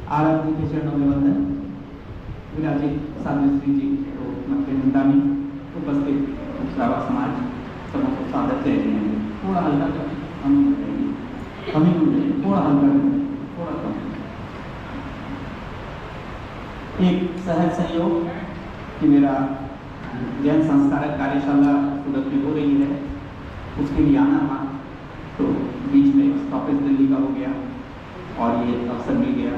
आराध्य के चरणों में वंदन। विराजित साधु श्री जी को मध्य निंदा में उपस्थित श्रावक समाज सबों को स्वागत कहते हैं। थोड़ा हल्का कर हमें थोड़ा हल्का थोड़ा कम। एक सहज संयोग कि मेरा जैन संस्कारक कार्यशाला सूरत में हो रही है, उसके लिए आना था, तो बीच में स्टॉपेज दिल्ली का हो गया और ये अवसर मिल गया।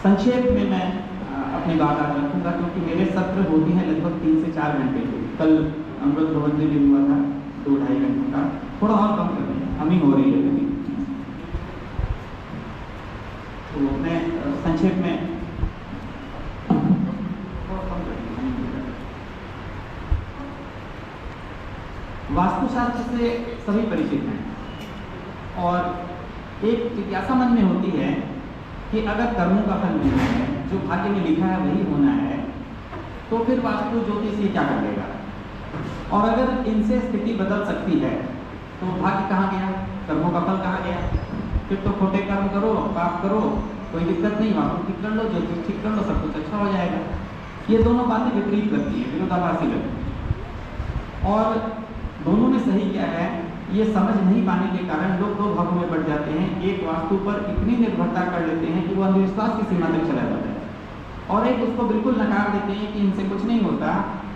संक्षेप में मैं अपनी बात आज रखूंगा, क्योंकि मेरे सत्र होते हैं लगभग 3 से 4 घंटे के। कल अमृत भवन में भी हुआ था 2-2.5 घंटे का, थोड़ा और कम कर दें, हमी हो रही है अभी। तो मैं संक्षेप में वास्तुशास्त्र से सभी परिचित हैं और एक जिज्ञासा मन में होती है कि अगर कर्मों का फल मिलना है, जो भाग्य में लिखा है वही होना है, तो फिर वास्तु ज्योतिष ये क्या कर देगा। और अगर इनसे स्थिति बदल सकती है तो भाग्य कहाँ गया, कर्मों का फल कहाँ गया। फिर तो खोटे कर्म करो, पाप करो, कोई दिक्कत नहीं, वास्तु ठीक कर लो, ज्योतिष ठीक कर लो, सब कुछ अच्छा हो जाएगा। ये दोनों बातें विपरीत लगती है, विरोधाभासी लगती है। और दोनों में सही क्या है ये समझ नहीं पाने के कारण लोग 2 भागों में बढ़ जाते हैं। एक वास्तु पर इतनी निर्भरता कर लेते हैं कि वो अंधविश्वास की सीमा तक चला जाता है, और एक उसको बिल्कुल नकार देते हैं कि इनसे कुछ नहीं होता,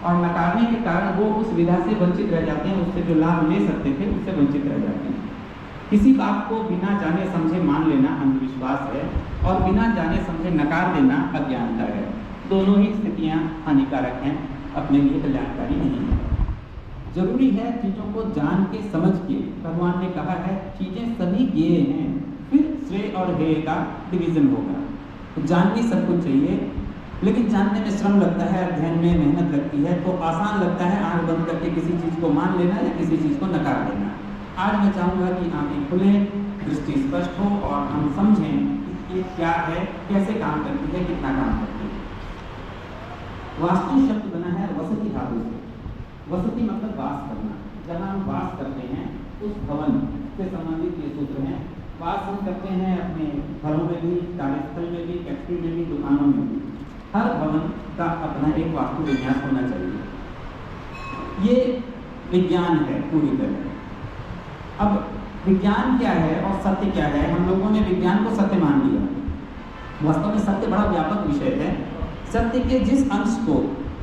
और नकारने के कारण वो उस विधा से वंचित रह जाते हैं, उससे जो लाभ ले सकते थे उससे वंचित रह जाते हैं। किसी बात को बिना जाने समझे मान लेना अंधविश्वास है, और बिना जाने समझे नकार देना अज्ञानता है। दोनों ही स्थितियाँ हानिकारक हैं, अपने लिए कल्याणकारी नहीं है। जरूरी है चीज़ों को जान के समझ के। भगवान ने कहा है चीज़ें सभी ज्ञेय हैं, फिर श्रेय और हेय का डिवीजन होगा। तो जाननी सब कुछ चाहिए, लेकिन जानने में श्रम लगता है, अध्ययन में मेहनत लगती है। तो आसान लगता है आंख बंद करके किसी चीज़ को मान लेना या किसी चीज़ को नकार देना। आज मैं चाहूँगा कि आंखें खुलें, दृष्टि स्पष्ट हो और हम समझें कि ये क्या है, कैसे काम करती है, कितना काम करती है। वास्तु शब्द बना है वसति धातु से। वसति मतलब वास करना, जहाँ हम वास करते हैं उस भवन से संबंधित ये सूत्र हैं। वास हम करते हैं अपने घरों में भी, कार्यस्थल में भी, फैक्ट्री में भी, दुकानों में भी। हर भवन का अपना एक वास्तु विन्यास होना चाहिए। ये विज्ञान है पूरी तरह। अब विज्ञान क्या है और सत्य क्या है, हम लोगों ने विज्ञान को सत्य मान लिया। वास्तव में सत्य बड़ा व्यापक विषय है। सत्य के जिस अंश को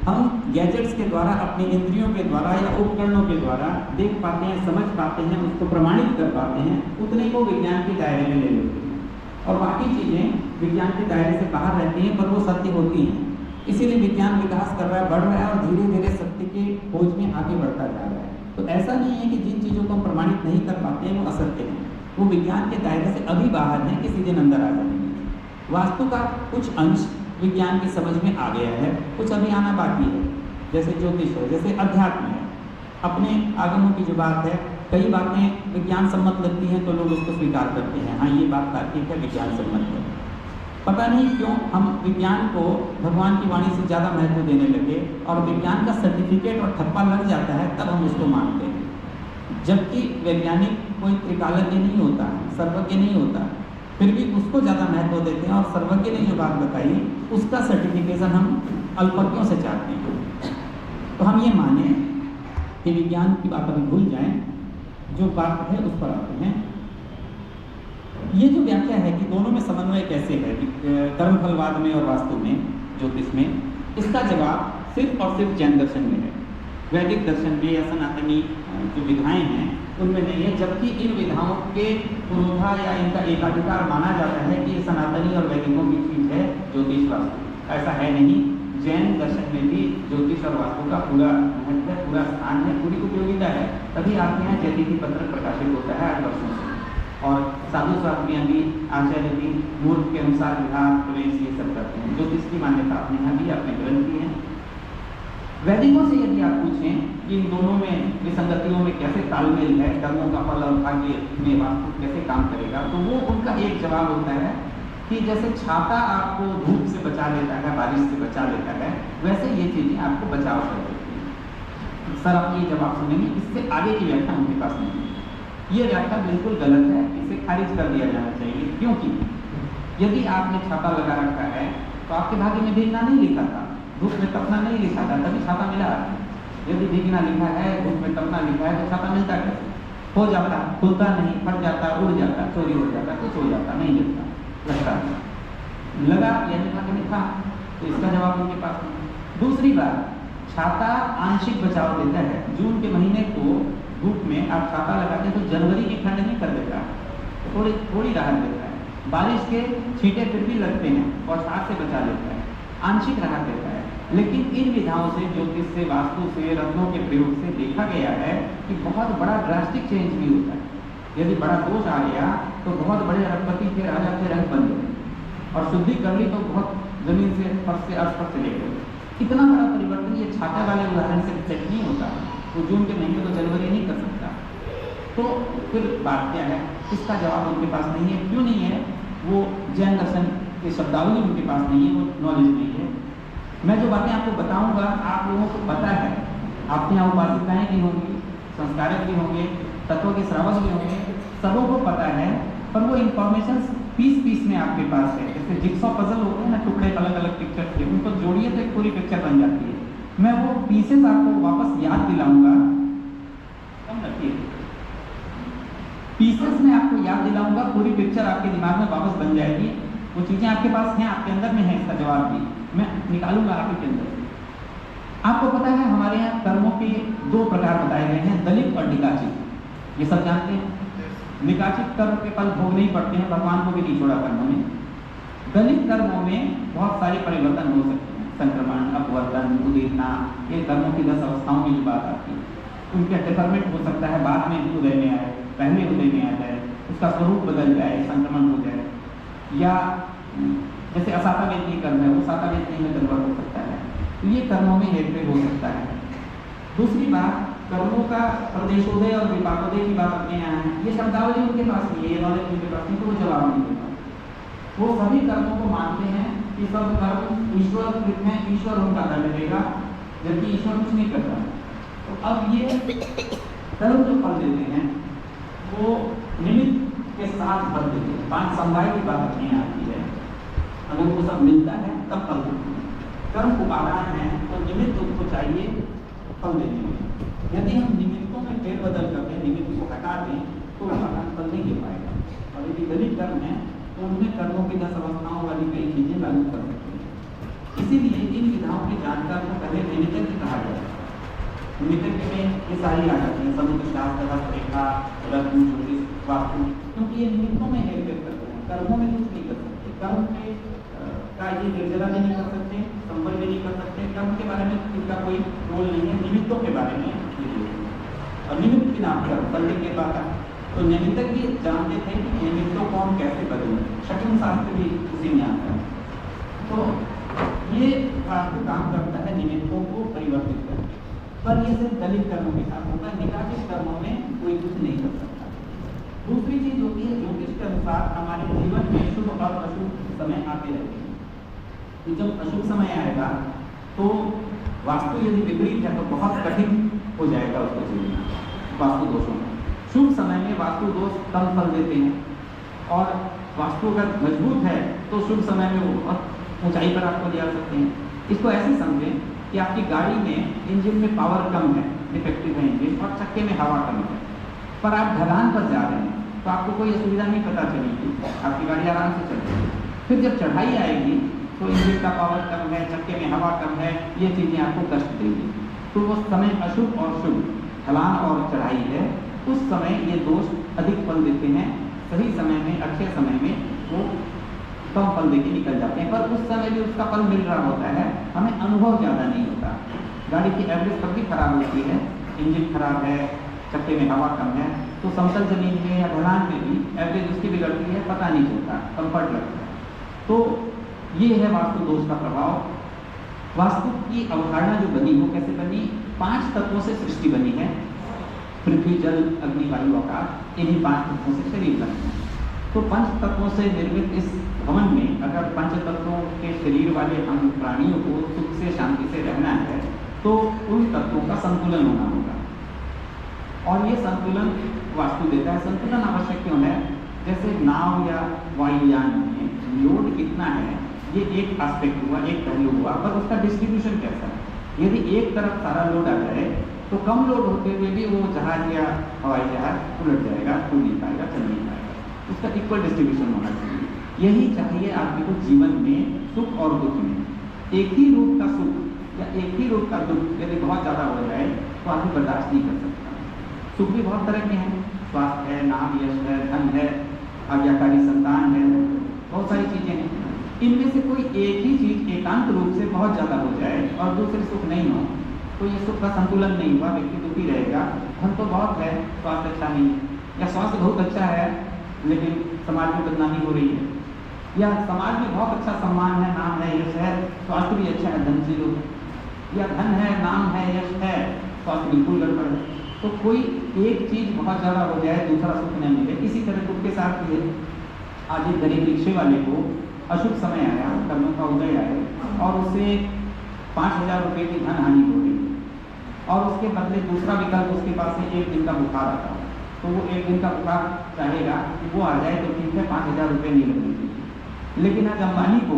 हम गैजेट्स के द्वारा, अपनी इंद्रियों के द्वारा या उपकरणों के द्वारा देख पाते हैं, समझ पाते हैं, उसको प्रमाणित कर पाते हैं, उतने को विज्ञान के दायरे में ले लेते हैं। और बाकी चीज़ें विज्ञान के दायरे से बाहर रहती हैं, पर वो सत्य होती हैं। इसीलिए विज्ञान विकास कर रहा है, बढ़ रहा है, और धीरे धीरे सत्य के खोज में आगे बढ़ता जा रहा है। तो ऐसा नहीं है कि जिन चीज़ों को हम प्रमाणित नहीं कर पाते हैं वो असत्य हैं, वो विज्ञान के दायरे से अभी बाहर हैं, किसी दिन अंदर आ जाएंगे। वास्तु का कुछ अंश विज्ञान की समझ में आ गया है, कुछ अभी आना बाकी है, जैसे ज्योतिष है, जैसे अध्यात्म है। अपने आगमों की जो बात है, कई बातें विज्ञान सम्मत लगती हैं तो लोग उसको स्वीकार करते हैं, हाँ ये बात तार्किक है, विज्ञान सम्मत है। पता नहीं क्यों हम विज्ञान को भगवान की वाणी से ज़्यादा महत्व देने लगे, और विज्ञान का सर्टिफिकेट और ठप्पा लग जाता है तब हम उसको मानते हैं। जबकि वैज्ञानिक कोई त्रिकालज्ञ नहीं होता, सर्वज्ञ नहीं होता, फिर भी उसको ज़्यादा महत्व देते हैं, और सर्वज्ञ ने जो बात बताई उसका सर्टिफिकेशन हम अल्पज्ञों से चाहते हैं। तो हम ये माने कि विज्ञान की बात अभी भूल जाएं, जो बात है उस पर आते हैं। ये जो व्याख्या है कि दोनों में समन्वय कैसे है, कर्मफलवाद में और वास्तु में, ज्योतिष में, इसका जवाब सिर्फ और सिर्फ जैन दर्शन में है। वैदिक दर्शन में या सनातनी जो विधाएं हैं उनमें नहीं है, जबकि इन विधाओं के पुरोधा या इनका एकाधिकार माना जाता है कि ये सनातनी और वैदिकों की चीज है ज्योतिष वास्तु। ऐसा है नहीं। जैन दर्शन में भी ज्योतिष और वास्तु का पूरा महत्व है, पूरा स्थान है, पूरी उपयोगिता है। तभी आपके यहाँ जयतिथि पत्र प्रकाशित होता है 8 वर्षों से, और साधु शास्त्रियाँ भी, आचार्य भी मूर्ख के अनुसार विवाह प्रवेश ये सब करते हैं। ज्योतिष की मान्यता अपने यहाँ भी, अपने ग्रंथ की है। वैदिकों से यदि आप पूछें कि इन दोनों में विसंगतियों में कैसे तालमेल है, कर्मों का फल और भाग्य में वास्तु कैसे काम करेगा, तो वो उनका एक जवाब होता है कि जैसे छाता आपको धूप से बचा लेता है, बारिश से बचा लेता है, वैसे ये चीज़ें आपको बचाव कर देती हैं। सर आप ये जवाब सुनेंगे, इससे आगे की व्याख्या उनके पास नहीं है। ये व्याख्या बिल्कुल गलत है, इसे खारिज कर दिया जाना चाहिए। क्योंकि यदि आपने छाता लगा रखा है तो आपके भाग्य में भीगना नहीं लिखा था, धूप में तपना नहीं लिखा था, तभी छाता मिला। यदि भीगना लिखा है, धूप में तपना लिखा है, तो छाता मिलता कैसे? हो जाता, खुलता नहीं, फट जाता, उड़ जाता, चोरी हो जाता, कुछ हो जाता, नहीं मिलता, लगता नहीं। लगा यानी भाग्य में था, तो इसका जवाब उनके पास नहीं। दूसरी बात, छाता आंशिक बचाव देता है। जून के महीने को धूप में आप छाता लगाते हैं तो जनवरी की ठंड नहीं कर देता, थोड़ी थोड़ी राहत देता है। बारिश के छींटे फिर भी लगते हैं और छात से बचा लेता है, आंशिक राहत देता है। लेकिन इन विधाओं से, ज्योतिष से, वास्तु से, रत्नों के प्रयोग से देखा गया है कि बहुत बड़ा ड्रास्टिक चेंज भी होता है। यदि बड़ा दोष आ गया तो बहुत बड़े अरबपति के राजा के रंग बन गए, और शुद्धि कर ली तो बहुत जमीन से फर्श से अस्पष्ट ले गए। इतना बड़ा परिवर्तन ये छाते वाले उदाहरण से सेट नहीं होता। वो जून के महीने तो जनवरी नहीं कर सकता। तो फिर बात क्या है? इसका जवाब उनके पास नहीं है। क्यों नहीं है? वो जैन दर्शन के शब्दावली उनके पास नहीं है, वो नॉलेज नहीं है। मैं जो बातें आपको बताऊंगा आप लोगों को पता है, आपके यहाँ उपासिकाएँ भी होंगी, संस्कारक भी होंगे, तत्व के श्रावक भी होंगे, सबों को पता है, पर वो इन्फॉर्मेशन पीस में आपके पास है। जैसे जिक्सॉ पजल होते हैं ना, टुकड़े अलग अलग पिक्चर के, उनको जोड़िए तो एक पूरी पिक्चर बन जाती है। मैं वो पीसेस आपको वापस याद दिलाऊंगा, कम रखिए, पीसेस में आपको याद दिलाऊंगा, पूरी पिक्चर आपके दिमाग में वापस बन जाएगी। वो चीज़ें आपके पास हैं, आपके अंदर में है, इसका जवाब भी मैं निकालूंगा आपके अंदर से। आपको पता है हमारे यहाँ कर्मों के 2 प्रकार बताए गए हैं, दलित और निकाचित। ये सब जानते हैं। निकाचित कर्म के फल भोगने ही पड़ते हैं, भगवान को भी नहीं छोड़ा कर्मों में। दलित कर्मों में बहुत सारे परिवर्तन हो सकते हैं, संक्रमण, अपवर्तन, उदीतना, ये कर्मों की 10 अवस्थाओं की जो बात आती है, उनके डिफरमेंट हो सकता है, बाद में उदय में आए, पहले उदय में आ जाए, उसका स्वरूप बदल जाए, संक्रमण हो जाए, या जैसे असातावेदनीय कर्म है वो सातावेदनीय में कन्वर्ट हो सकता है। तो ये कर्मों में हेरफेर हो सकता है। दूसरी बात, कर्मों का प्रदेशोदय और विपाकोदय की बात अपने यहाँ है। ये शब्दावली उनके पास नहीं है, ये नॉलेज उनके पास नहीं, तो वो जवाब नहीं देता। वो सभी कर्मों को मानते हैं कि सब कर्म ईश्वर कृत हैं, ईश्वर उनका दंड देगा, जबकि ईश्वर कुछ नहीं करता। तो अब ये कर्म जो फल देते हैं वो निमित्त के साथ फल देते हैं। 5 समुदाय की बात अपने यहाँ आती है। अगर वो सब मिलता है तब फल देते हैं। कर्म उपादान है तो निमित्त उनको चाहिए फल देने में। यदि हम निमित्तों में फेरबदल करके निमित्त को हटा दें तो उपादान फल नहीं दे पाएगा। और यदि दलित कर्म है तो उनमें कर्मों की 10 अवस्थाओं वाली कई चीजें लागू कर सकते हैं। इसीलिए इन विधाओं के जानकार को पहले निमित्त कहा गया है। निमित्त में ये सारी आ जाती है, समुद्र शास्त्र, हस्तरेखा, रत्न, ज्योतिष, वास्तु, क्योंकि ये निमित्तों में हेरफेर करते हैं, कर्मों में कुछ नहीं कर सकते। कर्म के का ये निर्जरा भी नहीं कर सकते, संबल भी नहीं कर सकते। कर्म के बारे में इनका कोई रोल नहीं है, निमित्तों के बारे में और निमित्त के नाम पर बदलने के बाद तो निमित्तक भी जानते थे कि निमित्तों को हम कैसे बदलें। शकुन शास्त्र भी उसी में आता है। तो ये काम करता है निमित्तों को परिवर्तित करके, पर ये सिर्फ दलित कर्मों के साथ होता है, निकाचित कर्मों में कोई कुछ नहीं कर सकता। दूसरी चीज होती है, ज्योतिष के अनुसार हमारे जीवन में शुभ और अशुभ समय आते रहते हैं। तो जब अशुभ समय आएगा तो वास्तु यदि विपरीत है तो बहुत कठिन हो जाएगा उसको जीना वास्तु दोषों में। शुभ समय में वास्तु दोष कम फल देते हैं और वास्तु अगर मजबूत है तो शुभ समय में वो बहुत ऊंचाई पर आपको ले आ सकते हैं। इसको ऐसे समझें कि आपकी गाड़ी में इंजन में पावर कम है, डिफेक्टिव है इंजन, और चक्के में हवा कम है, पर आप ढलान पर जा रहे हैं तो आपको कोई असुविधा नहीं पता चलेगी, आपकी गाड़ी आराम से चलेगी। फिर जब चढ़ाई आएगी तो इंजन का पावर कम है, चक्के में हवा कम है, ये चीज़ें आपको कष्ट देंगी। तो वो समय अशुभ और शुभ, ढलान और चढ़ाई है, उस समय ये दोष अधिक फल देते हैं। सही समय में, अच्छे समय में वो कम फल देके निकल जाते हैं, पर उस समय भी उसका फल मिल रहा होता है, हमें अनुभव ज़्यादा नहीं होता। गाड़ी की एवरेज तब भी खराब होती है, इंजन खराब है, चक्के में हवा कम है, तो समतल जमीन में या ढलान में भी एवरेज उसकी बिगड़ती है, पता नहीं चलता, कंफर्ट लगता है। तो ये है वास्तु दोष का प्रभाव। वास्तु की अवधारणा जो बनी वो कैसे बनी? 5 तत्वों से सृष्टि बनी है, पृथ्वी, जल, अग्नि, वायु, आकाश, इन्हीं 5 तत्वों से शरीर बने हैं। तो 5 तत्वों से निर्मित इस भवन में अगर 5 तत्वों के शरीर वाले हम प्राणियों को सुख से, शांति से रहना है तो उन तत्वों का संतुलन होना होगा। और ये संतुलन वास्तु देता है। संतुलन आवश्यक क्यों है? जैसे नाव या वायुयान में लोड कितना है, ये एक एस्पेक्ट हुआ, एक पहलू हुआ, पर उसका डिस्ट्रीब्यूशन कैसा है। यदि एक तरफ सारा लोड आ जाए तो कम लोड होते हुए भी वो जहाज या हवाई जहाज उलट जाएगा, खुल नहीं पाएगा, चल नहीं पाएगा। उसका इक्वल डिस्ट्रीब्यूशन होना चाहिए। यही चाहिए आदमी को जीवन में, सुख और दुख में। एक ही रूप का सुख या एक ही रूप का दुख यदि बहुत ज़्यादा हो जाए तो आदमी बर्दाश्त नहीं कर सकता। सुख भी बहुत तरह के हैं, स्वास्थ्य है, नाम यश है, धन है, आज्ञाकारी संतान है, बहुत सारी चीज़ें हैं। इनमें से कोई एक ही चीज़ एकांत रूप से बहुत ज़्यादा हो जाए और दूसरे सुख नहीं हो तो ये सुख का संतुलन नहीं हुआ, व्यक्ति दुखी रहेगा। धन तो बहुत है, स्वास्थ्य अच्छा नहीं है, या स्वास्थ्य बहुत अच्छा है लेकिन समाज में बदनामी हो रही है, या समाज में बहुत अच्छा सम्मान है, नाम है, यश है, स्वास्थ्य भी अच्छा है, धन जीरो, या धन है, नाम है, यश है, स्वास्थ्य बिल्कुल गड़बड़ है। तो कोई एक चीज़ बहुत ज़्यादा हो जाए, दूसरा सुख न मिले। इसी तरह दुख के साथ भी है। आज एक गरीब रिक्शे वाले को अशुभ समय आया, कर्मों का उदय आए और उसे 5,000 रुपये की धन हानि हो गई और उसके बदले दूसरा विकल्प उसके पास है, एक दिन का बुखार आता है। तो वो एक दिन का बुखार चाहेगा कि वो आ जाए तो ठीक है, 5,000 रुपये नहीं लगने चाहिए। लेकिन आज अंबानी को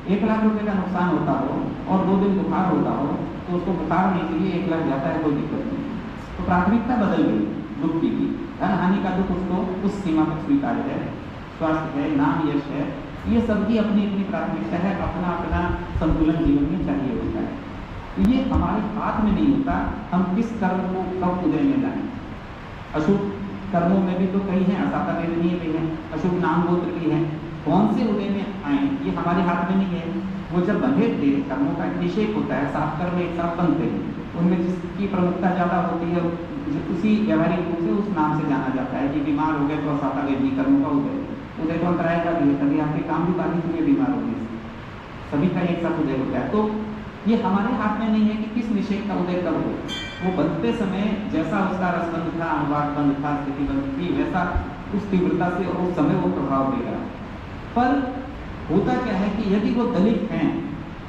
1 लाख रुपये का नुकसान होता हो और 2 दिन बुखार होता हो तो उसको बुखार नहीं चाहिए, 1 लाख जाता है, कोई दिक्कत नहीं। तो प्राथमिकता बदल गई दुख की। धन हानि का दुख उसको उस सीमा तक स्वीकार्य है। स्वास्थ्य है, नाम यश है, ये सबकी अपनी अपनी प्राथमिकता है, अपना अपना संतुलन जीवन में चाहिए होता है। ये हमारे हाथ में नहीं होता हम किस कर्म को कब उदय में लाएं। अशुभ कर्मों में भी तो कई हैं, असाता वेदनीय भी हैं, अशुभ नाम गोत्र भी हैं, कौन से उदय में आए ये हमारे हाथ में नहीं है। वो जब बंधे थे, कर्मों का निषेध होता है, 7 कर्म एक साथ बनते हैं, उनमें जिसकी प्रमुखता ज़्यादा होती है उसी व्यवहारिक रूप से उस नाम से जाना जाता है कि बीमार हो गए तो असाता वेदनीय कर्मों का उदय तो अंतराय का भी है, कभी आपके काम भी बाधित हुए बीमार होने से, सभी का एक साथ उदय होता है। तो ये हमारे हाथ में नहीं है कि किस निषेध का उदय कब हो। वो बनते समय जैसा उसका रसबंध था, अनुवाद बंध था, स्थिति बंध थी, वैसा उस तीव्रता से और उस समय वो प्रभाव देगा। पर होता क्या है कि यदि वो दलित हैं,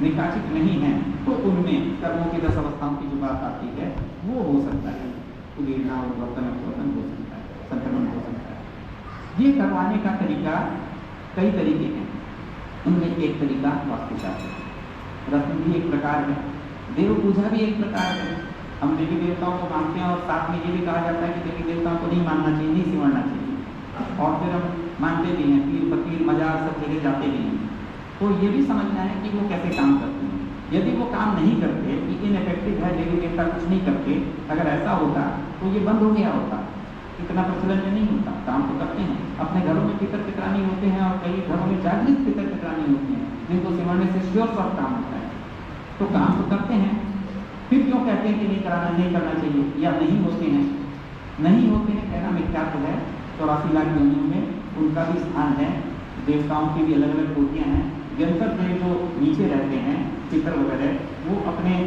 निकाचित नहीं हैं, तो उनमें कर्मों की 10 अवस्थाओं की जो बात आती है वो हो सकता है, उदीर्णा और वर्तन हो सकता है, संक्रमण हो सकता है। ये करवाने का तरीका कई तरीके हैं, उनमें एक तरीका वास्तुशास्त्र, रत्न भी एक प्रकार है, देव पूजा भी एक प्रकार है। हम देवी देवताओं को मानते हैं और साथ में ये भी कहा जाता है कि देवी देवताओं को नहीं मानना चाहिए, नहीं सिमरना चाहिए, और फिर हम मानते भी हैं, पीर फकीर मजार सब जगह जाते भी हैं। तो ये भी समझना है कि वो कैसे काम करते हैं। यदि वो काम नहीं करते, कि इनइफेक्टिव है, देवी देवता कुछ नहीं करते, अगर ऐसा होता तो ये बंद हो गया होता, इतना प्रचलन में नहीं होता। काम तो करते हैं, अपने घरों में पितर पितरानी होते हैं और कई घरों में जागृत पितर पितरानी होती हैं जिनको सिमरने से श्योर शॉर्ट काम होता है, तो काम तो करते हैं। फिर क्यों कहते हैं कि नहीं कराना, नहीं करना चाहिए, या नहीं होते हैं? नहीं होते हैं कहना मिथ्यात्व है। 84 लाख योनियों में उनका भी स्थान है, देवताओं की भी अलग अलग कोटियाँ हैं। जंतर देव जो नीचे रहते हैं, पितर वगैरह, वो अपने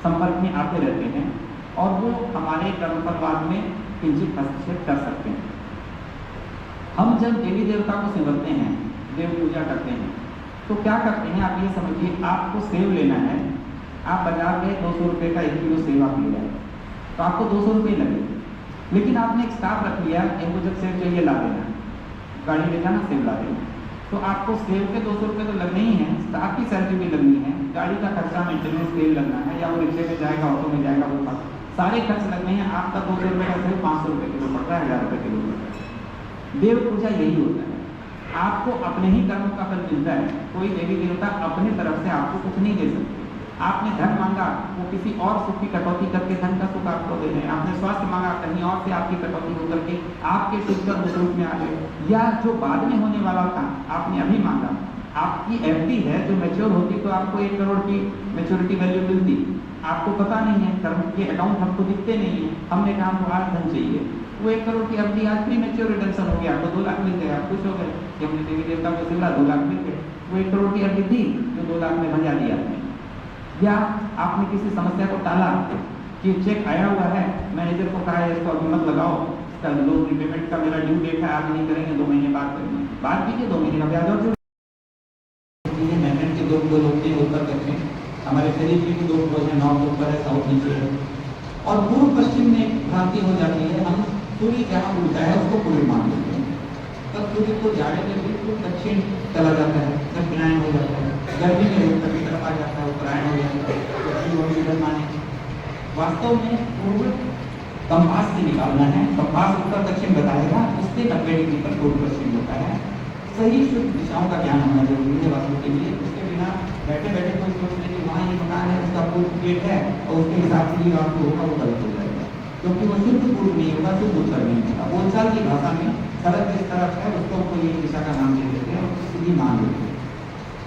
संपर्क में आते रहते हैं और वो हमारे कर्मफलवाद में किंचित हस्तक्षेप कर सकते हैं। हम जब देवी देवता को सिमरते हैं, देव पूजा करते हैं, तो क्या करते हैं आप ये समझिए, आपको सेव लेना है, आप बाजार गए 200 रुपये का 1 किलो सेव आप ले जाए तो आपको 200 रुपये लगे, लेकिन आपने एक स्टाफ रख लिया, इनको जब सेव चाहिए ला देना, गाड़ी ले जाना सेव ला देना, तो आपको सेव के 200 रुपये तो लगने ही हैं, स्टाफ की सैलरी भी लगनी है, गाड़ी का खर्चा मेंटेनेंस तेल लगना है, या वो रिक्शे में जाएगा, ऑटो में जाएगा, वो सारे खर्च लगने हैं। आपका 200 रुपये का सेव 500 रुपये किलो पड़ रहा है, 1000 रुपये किलो पड़ रहा है। देव पूजा यही होता है, आपको अपने ही कर्मों का फल मिलता है। कोई देवी देवता अपनी तरफ से आपको कुछ नहीं दे सकते। आपने धन मांगा, वो किसी और सुख की कटौती करके धन का सुख आपको दे रहे हैं। आपने स्वास्थ्य मांगा, कहीं और से आपकी कटौती होकर के आपके शुद्ध कर्म उस रूप में आ गए, या जो बाद में होने वाला था आपने अभी मांगा, आपकी एफडी है जो मैच्योर होती तो आपको 1 करोड़ की मैच्योरिटी वैल्यू मिलती, आपको पता नहीं है, कर्म के अकाउंट हमको दिखते नहीं है, हमने कहा हमको आज धन चाहिए, वो 1 करोड़ की एफडी आज प्री मैच्योर रिटर्न हो गया, आपको 2 लाख मिल गए, आप खुश हो गए कि हमने देवी देवता को सिमरा, 2 लाख मिल गए। वो 1 करोड़ की एफडी थी जो 2 लाख में भंजा दिया आपने। या आपने किसी समस्या को टाला कि चेक आया हुआ है, मैनेजर को कहा है इसको अभी मत लगाओ, इसका लोन रिपेमेंट का मेरा ड्यू डेट है, आज नहीं करेंगे, 2 महीने बाद करेंगे, बात कीजिए 2 महीने का ब्याज और मेहनत के 2 लोग थे उत्तर दक्षिण, हमारे शरीर के 2 बोझ हैं, नॉर्थ ऊपर है, साउथ नीचे है, और पूर्व पश्चिम में भ्रांति हो जाती है। हम सूर्य जहाँ उगता है उसको पूर्व मान लेते हैं। तब सूर्य को जाड़े में बिल्कुल दक्षिण चला जाता है, दक्षिणायन हो जाता है। गर्मी में उत्तर की तरफ आ जाता है, उत्तरायण हो जाता है, तो वही इधर माने। वास्तव में पूर्व कंपास से निकालना है, कंपास उत्तर दक्षिण बताएगा, उससे 90 डिग्री पर पूर्व पश्चिम होता है। सही शुद्ध दिशाओं का ज्ञान होना जरूरी है वास्तु के लिए। उसके बिना बैठे बैठे कोई सोच ले कि वहाँ ये मकान है, उसका पूर्व गेट है और उसके हिसाब से ही वास्तु होगा, वो गलत हो जाएगा, क्योंकि वो शुद्ध पूर्व नहीं होगा, शुद्ध उत्तर नहीं होगा। बोलचाल की भाषा में सड़क जिस तरफ है उसको कोई एक दिशा का नाम दे देते हैं और सीधी मान देते हैं।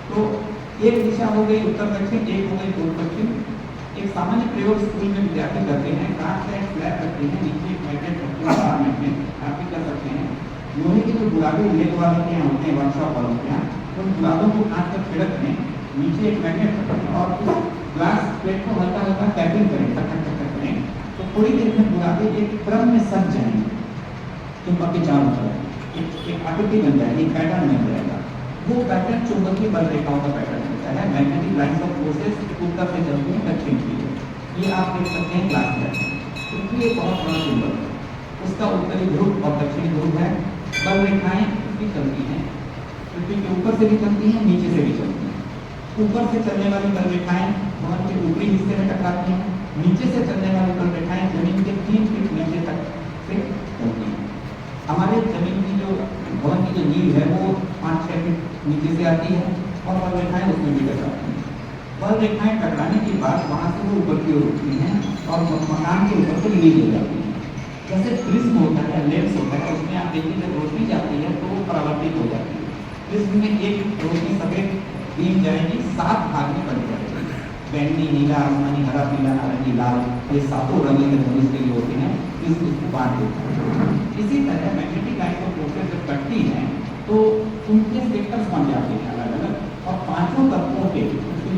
तो एक दिशा हो गई उत्तर दक्षिण, एक हो गई पूर्व पश्चिम। एक सामान्य प्रयोग स्कूल में विद्यार्थी करते हैं, कांच का एक स्लैब रखते हैं, नीचे एक मैग्नेट रखते हैं, बाहर मैग्नेट आप भी कर सकते हैं। लोहे के जो गुलाबी लेद वाले के यहाँ होते हैं वर्कशॉप वालों के यहाँ, तो गुलाबों को कांच पर छिड़क दें, नीचे एक मैग्नेट रखें और उस ग्लास प्लेट को हल्का हल्का टैपिंग करें, टक टक टक करें, तो थोड़ी देर में गुलाबी एक क्रम में सज जाएंगे, चुंबक के चारों तरफ एक आकृति बन जाएगी, एक पैटर्न बन जाएगा। वो पैटर्न चुंबकीय बल रेखाओं का पैटर्न होता है। मैग्नेटिक लाइन्स ऑफ फोर्सेस उत्तर से चलती हैं दक्षिण की ओर। ये आप देख सकते हैं ग्लास में। पृथ्वी एक बहुत बड़ा चुंबक है, उसका उत्तरी ध्रुव और दक्षिणी ध्रुव है। बल रेखाएं पृथ्वी चलती हैं, पृथ्वी के ऊपर से भी चलती हैं, नीचे से भी चलती हैं। ऊपर से चलने वाली बल रेखाएं भवन के ऊपरी हिस्से में टकराती हैं, नीचे से चलने वाली बल रेखाएं जमीन के 3 फीट नीचे तक से चलती हैं। हमारे जमीन की जो भवन की जो नींव है वो 5-6 फीट नीचे से आती है और बल रेखाएं उसमें भी टकराती हैं। बल रेखाएं टकराने के बाद वहाँ से वो ऊपर की ओर उठती हैं और मकान के ऊपर से रिलीज हो जाती हैं। जैसे प्रिज्म होता है, लेंस होता है, उसमें आप देखिए जब रोशनी जाती है तो वो परावर्तित हो जाती है। प्रिज्म में एक रोशनी सफेद बीम जाएगी, 7 भाग में बट जाएगी। बैंगनी, नीला, आसमानी, हरा, पीला, नारंगी, लाल, ये 7 रंग धनुष के लिए होते हैं, प्रिज्म उसको बांट देता है। इसी तरह मैग्नेटिक लाइन ऑफ फोर्सेस जब कटती हैं तो उनके सेक्टर्स बन जाते हैं अलग अलग और 5 तत्वों के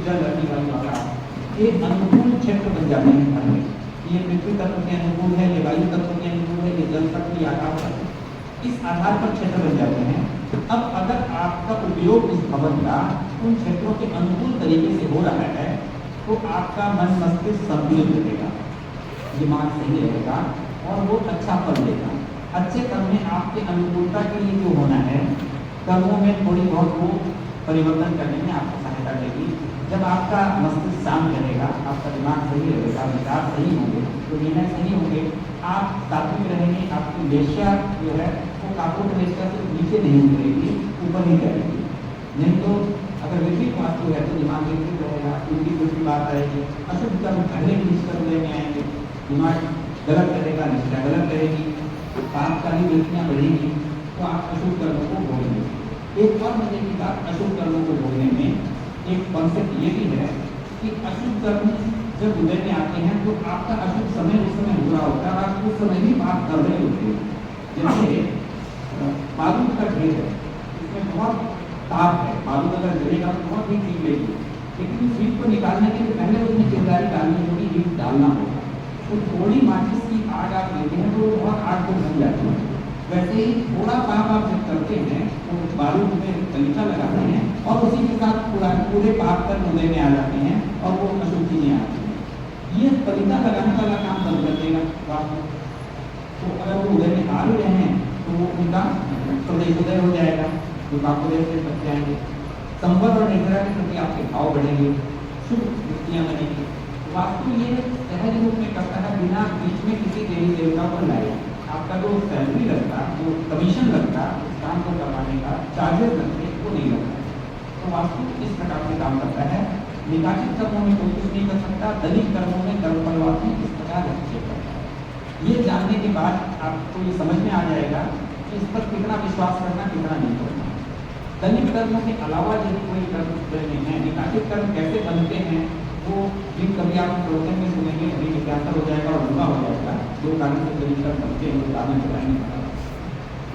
जल, अग्नि, वायु, आकाश एक अनुकूल क्षेत्र बन जाते हैं घर में। ये पृथ्वी तत्व के अनुकूल है, ये वायु तत्व के अनुकूल है, ये जल तत्व, ये आकाश तत्व, इस आधार पर क्षेत्र बन जाते हैं। अब अगर आपका उपयोग उस भवन का उन क्षेत्रों के अनुकूल तरीके से हो रहा है तो आपका मन मस्तिष्क संतुलित रहेगा, दिमाग सही रहेगा और वो अच्छा फल देगा। अच्छे कर्म में आपके अनुकूलता के लिए जो होना है, कर्मों में थोड़ी बहुत वो परिवर्तन करने में आपको सहायता देगी। जब आपका मस्तिष्क शांत रहेगा, आपका दिमाग सही रहेगा, विचार सही होंगे, तो निर्णय सही होंगे, आप सात्विक रहेंगे, आपकी वेश्या जो है वो कापुरुष वेश्या से नीचे नहीं उतरेगी, ऊपर ही रहेगी। नहीं तो अगर विपरीत वास्तु है तो दिमाग विपरीत रहेगा, उनकी कुछ भी बात आएगी, अशुभ कर्म पहले भी निष्कर्म में आएंगे, दिमाग गलत रहेगा, निष्ठा गलत रहेगी, पाप का ही वृत्तियाँ बढ़ेगी, तो आप अशुभ कर्मों को भोगेंगे। एक और मजे की बात अशुभ कर्मों को भोगने में एक कॉन्सेप्ट ये भी है कि अशुभ कर्म जब उदय में आते हैं तो आपका अशुभ समय उस समय बुरा होता है और आप उस समय भी बात कर रहे होते हैं। जैसे बारूद का ढेर है, इसमें बहुत ताप है, बारूद अगर जलेगा तो बहुत हीट निकलेगी, लेकिन उस हीट को निकालने के लिए पहले उसमें चिंगारी डालनी होगी, हीट डालना होगा। तो थोड़ी माचिस की आग आप देते हैं तो बहुत आग को बन जाती है। वैसे ही थोड़ा पाप आप जब करते हैं तो बारूद में तरीका लगाते हैं और उसी के साथ पूरे पाप कर उदय में आ जाते हैं और वो अशुभ चीजें आती हैं। ये तरीका लगाने वाला काम बंद कर देगा वास्तु। तो अगर वो उदय में आ भी रहे हैं तो वो उनका प्रदेश उदय हो जाएगा, जो पापोदय से बच जाएंगे। संवर और निद्रा के प्रति आपके भाव बढ़ेंगे, शुभ वृत्तियाँ बनेंगी। वास्तु ये सहज रूप में करता है, बिना बीच में किसी देवी देवता को लाए। आपका जो सैलरी लगता, जो कमीशन लगता उस काम को करवाने का, चार्जेस लगते, वो नहीं लगता। तो वास्तु इस प्रकार से काम करता है। निकासित कर्मों में कोई कुछ नहीं कर सकता, दलित कर्मों में कर्मफलवादी इस प्रकार हस्तक्षेप करता है। ये जानने के बाद आपको ये समझ में आ जाएगा कि इस पर कितना विश्वास करना, कितना नहीं करना। दलित कर्मों के अलावा यदि कोई कर्म है, निकासित कर्म कैसे बनते हैं वो भी कभी आप प्रवचन में सुनेंगे, अभी जिज्ञासा हो जाएगा और लंबा हो जाएगा। 2 कारण से दलित कर्म बनते हैं, वो कारण बताएंगे।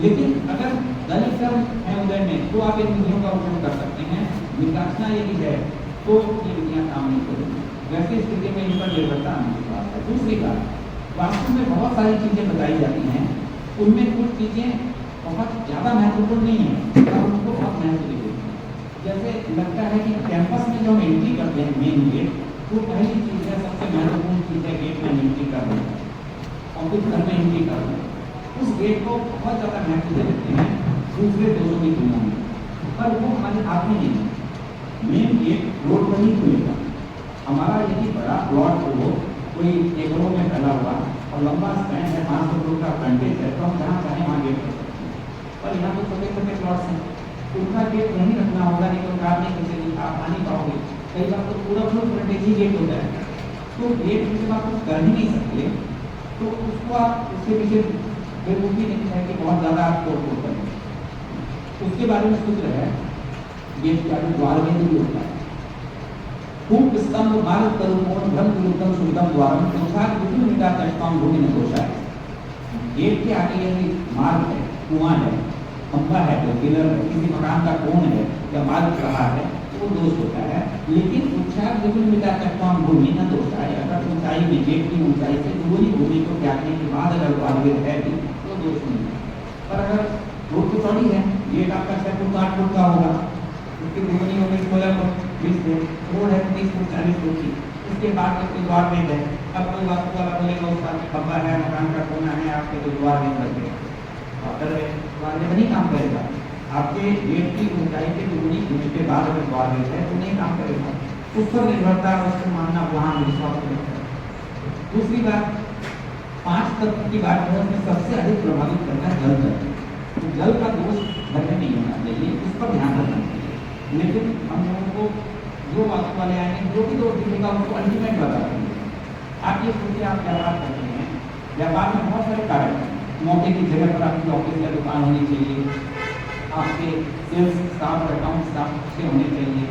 लेकिन अगर दलित कर्म है उदय में तो आप इन विधियों का उपयोग कर सकते हैं। निकासना यदि है तो ये विधियाँ काम नहीं करेंगी। वैसे स्थिति में इन पर निर्भरता आने की बात है। दूसरी बात, वास्तु में बहुत सारी चीज़ें बताई जाती हैं, उनमें कुछ चीज़ें बहुत ज़्यादा महत्वपूर्ण नहीं है और उनको बहुत महत्व देते हैं। जैसे लगता है कि कैंपस में जो हम एंट्री करते हैं मेन गेट, वो पहली चीज़ है, सबसे महत्वपूर्ण चीज़ है गेट में एंट्री करना, ऑफिस घर में एंट्री करना। उस गेट को बहुत ज़्यादा महत्व दे देते हैं दूसरे देशों की तुलना में, पर वो हमारे हाथ में नहीं है। मेन गेट रोड पर ही खुलेगा। हमारा यदि बड़ा प्लॉट हो, कोई एकड़ों में फैला हुआ और लंबा स्टैंड है, 500 करोड़ का फ्रंटेज है, तो हम जहाँ चाहें वहाँ गेट कर सकते हैं। पर यहाँ तो छोटे छोटे प्लॉट्स हैं, उनका गेट नहीं रखना होगा, नहीं तो कार नहीं खींचेगी, आप आ नहीं पाओगे। कई बार तो पूरा फुल फ्रंटेज ही गेट हो जाएगा, तो गेट जब आप कुछ कर ही नहीं सकते तो उसको आप उसके पीछे बेवकूफ़ी नहीं है कि बहुत ज़्यादा आप तोड़ फोड़ करें। उसके बारे में सोच रहे हैं गेट के आगे द्वार में भी होता है। खूब स्तंभ मार्ग करुण भ्रम विरुद्धम सुविधम द्वारम संसार विभिन्न मिटा चष्टाम भूमि न दोषा है। गेट के आगे यदि मार्ग है, कुआं है, खंभा है, तो पिलर है, किसी मकान का कोण है या मार्ग रहा है तो वो दोष होता है। लेकिन उच्चार विभिन्न मिटा चष्टाम भूमि न दोषा है। अगर ऊंचाई में गेट की ऊंचाई से दूरी भूमि को त्यागने के बाद अगर बारवेर है भी तो दोष नहीं है। पर अगर रोड तो चौड़ी है, गेट आपका 6 फुट 8 फुट का होगा, उसकी दुगनी हो गई 16 फुट 20 फुट, रोड है 30 फुट 40 फुट की, उसके बाद कोई द्वार नहीं है। अब कोई वास्तु वाला बोलेगा उसका खंभा है, मकान का कोना है, आपके तो द्वार नहीं लग गए, अगर द्वार में नहीं काम करेगा। आपके गेट की ऊंचाई के दुगनी भूमि के बाद अगर द्वार है तो नहीं काम करेगा। उस पर निर्भरता, उसको मानना वहाँ विश्वास करता है। दूसरी बात, 5 तत्व की बात है, उसमें सबसे अधिक प्रभावित करता है जल तत्व। तो जल का दोष घर में नहीं होना चाहिए, उस पर ध्यान रखना चाहिए। लेकिन हम लोगों को जो वास्तु वाले आएंगे जो भी दोष दिखेगा उसको अल्टीमेट बता देंगे। आप ये सोचिए, आप व्यापार करते हैं, व्यापार में बहुत सारे कारण हैं। मौके की जगह पर आपकी ऑफिस या दुकान होनी चाहिए, आपके सेल्स स्टाफ और अकाउंट स्टाफ अच्छे होने चाहिए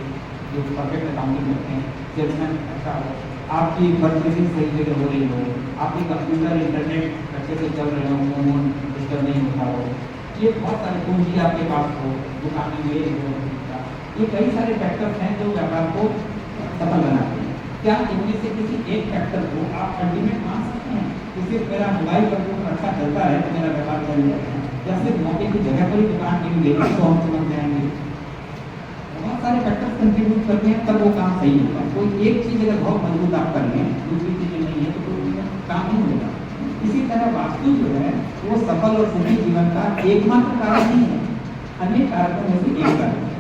जो परफेक्ट अकाउंटिंग करते हैं, सेल्समैन अच्छा हो, आपकी परचेसिंग सही जगह हो रही हो, आपके कंप्यूटर इंटरनेट अच्छे से चल रहे हो, फोन डिस्टर्ब नहीं होता हो, ये बहुत सारे पूंजी आपके पास हो, दुकान में हो, ये कई सारे फैक्टर्स हैं जो व्यापार को सफल बनाते हैं। क्या इनमें से किसी एक फैक्टर को आप अल्टीमेट मान सकते हैं कि सिर्फ मेरा मोबाइल कंप्यूटर अच्छा चलता है तो मेरा व्यापार चल जाएगा, या सिर्फ मौके की जगह पर ही दुकान के लिए तो हम समझ जाएंगे? बहुत सारे फैक्टर्स कंट्रीब्यूट करते हैं तब वो काम सही होगा। कोई एक चीज़ अगर बहुत मजबूत आप कर लें, दूसरी चीज़ें नहीं है तो काम नहीं होगा। इसी तरह वास्तु जो है वो सफल और सुखी जीवन का एकमात्र कारण नहीं है, अनेक कारकों में से एक कारक है।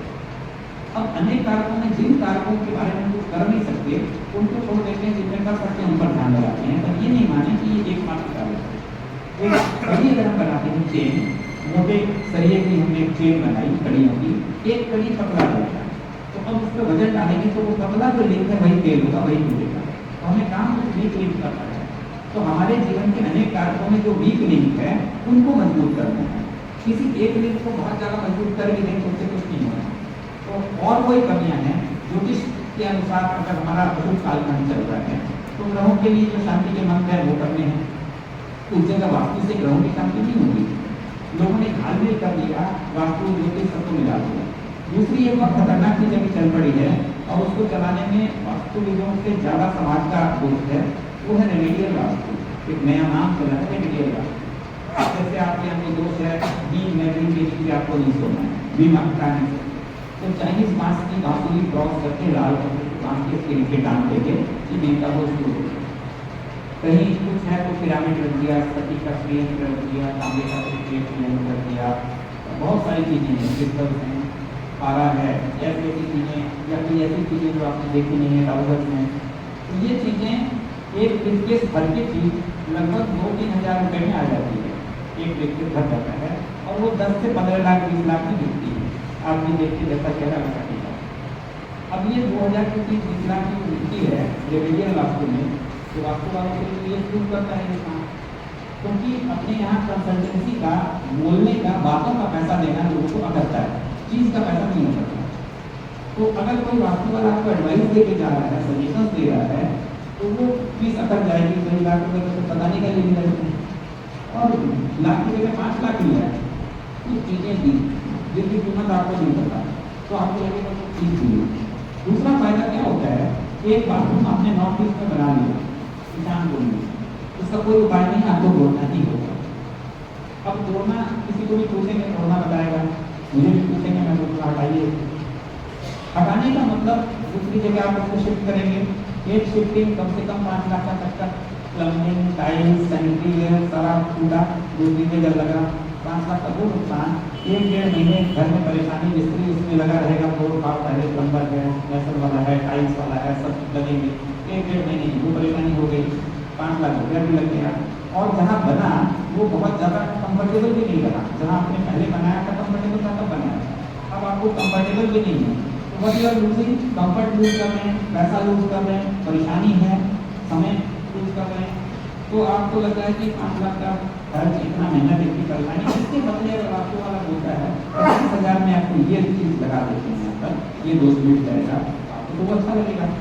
अब अनेक कारकों में जिन कारकों के बारे में कुछ कर नहीं सकते उनको छोड़ देते हैं, जिनमें कर सकते हैं उन पर ध्यान लगाते हैं, पर ये नहीं माने कि ये एकमात्र कारक है। एक कड़ी अगर हम बनाते हैं चेन, मोटे सरिये की हमने एक चेन बनाई कड़ियों की, एक कड़ी पतला रहेगा, तो अब उस पर वजन डालेंगे तो वो पतला जो लिंक है वही तेल होगा, वही टूटेगा। तो हमें काम कुछ वीक लिंक करना है। तो हमारे जीवन के अनेक कारकों में जो वीक लिंक है उनको मजबूत करना है। किसी एक लिंक को बहुत ज़्यादा मजबूत कर भी दें तो उससे कुछ नहीं होगा। तो और कोई कमियां हैं ज्योतिष के अनुसार, अगर हमारा अशुभ कालखंड चल रहा है तो ग्रहों के लिए जो शांति के मंत्र है वो करने हैं। उस जगह वास्तु से ग्रहों की शांति नहीं होगी, लोगों ने घालमेल कर लिया, वास्तु ज्योतिष सबको मिला दिया। दूसरी एक बहुत खतरनाक चीज अभी चल पड़ी है और उसको चलाने में वास्तुविदों से ज़्यादा समाज का दोष है, वो है रेमेडियल वास्तु। एक नया नाम चला है रेमेडियल वास्तु। जैसे आपके यहाँ कोई दोष है, बीम में बीम के नीचे आपको नहीं सोना है, बीम हटाने से, तो चाइनीज बांस की बांसुरी क्रॉस करके लाल बांस के नीचे टांग देंगे कि बीम का दोष दूर हो। कहीं कुछ है तो पिरामिड रख दिया, सती का श्रेय रख दिया, तांबे का श्रेय रख दिया, बहुत सारी चीज़ें हैं, क्रिस्टल्स हैं, पारा है, ऐसी ऐसी चीज़ें या कोई ऐसी चीज़ें जो आपने देखी नहीं है, राउगर्स हैं। तो ये चीज़ें एक ब्रीफकेस भर की चीज़ लगभग 2-3 हज़ार रुपये में आ जाती है, एक ब्रीफकेस भर जाता है और वो 10 से 15 लाख 20 लाख की बिकती है। आप ये देखिए जैसा चेहरा बताएगा। अब ये 2000 की 30 लाख की बिकती है रेमेडियल वास्तु में, तो वास्तु वालों के लिए प्रूव करता है ये काम, क्योंकि अपने यहाँ कंसल्टेंसी का, बोलने का, बातों का पैसा देना लोगों को अकड़ता है, चीज़ का पैसा नहीं होता। तो अगर कोई वास्तु वाला आपको एडवाइस दे के जा रहा है, सजेशन दे रहा है, तो वो फीस अकड़ जाएगी। 2 लाख रुपये तो पता नहीं क्या लेने लगते हैं और लाख की जगह 5 लाख मिल जाए। कुछ चीज़ें दी जिनकी कीमत आपको नहीं पता, तो आपको लगेगा तो चीज़ दी। दूसरा फायदा क्या होता है, एक बाथरूम आपने नॉर्थ ईस्ट में बना लिया, किसान बोलिए, उसका कोई उपाय नहीं, आपको तोड़ना ही होगा। अब तोड़ना किसी को भी पूछेंगे, तोड़ना बताएगा, मुझे भी पूछेंगे, मैं बोलूँगा हटाइए। हटाने का मतलब दूसरी जगह आप उसको शिफ्ट करेंगे, एक शिफ्टिंग कम से कम 5 लाख का खर्चा प्लम्बिंग, टाइल्स, सैनिटरी वेयर सारा टूटा, दूसरी जगह लगा, 5 लाख का वो नुकसान। 1-1.5 महीने घर में परेशानी, मिस्त्री उसमें लगा रहेगा, तोड़ फाड़, पहले प्लम्बर है, मैसल वाला है, टाइल्स वाला है, सब लगेंगे। 1-1.5 महीने की वो परेशानी हो गई, 5 लाख रुपया भी लग गया। और जहाँ बना वो बहुत ज़्यादा कंफर्टेबल भी नहीं बना, जहाँ आपने पहले बनाया था कंफर्टेबल था तब बनाया था, अब आपको कंफर्टेबल भी नहीं है। तो what you are losing, comfort lose कर रहे हैं, पैसा लूज कर रहे हैं, परेशानी है, समय लूज कर रहे हैं। तो आपको लगता है कि 5 लाख का खर्च, इतना मेहनत, इतनी परेशानी, इसके बदले अगर आपको वाला होता है 50,000 में आपको ये चीज़ लगा देते हैं, यहाँ पर ये दोस्त मिल जाएगा, आपको तो वो अच्छा लगेगा।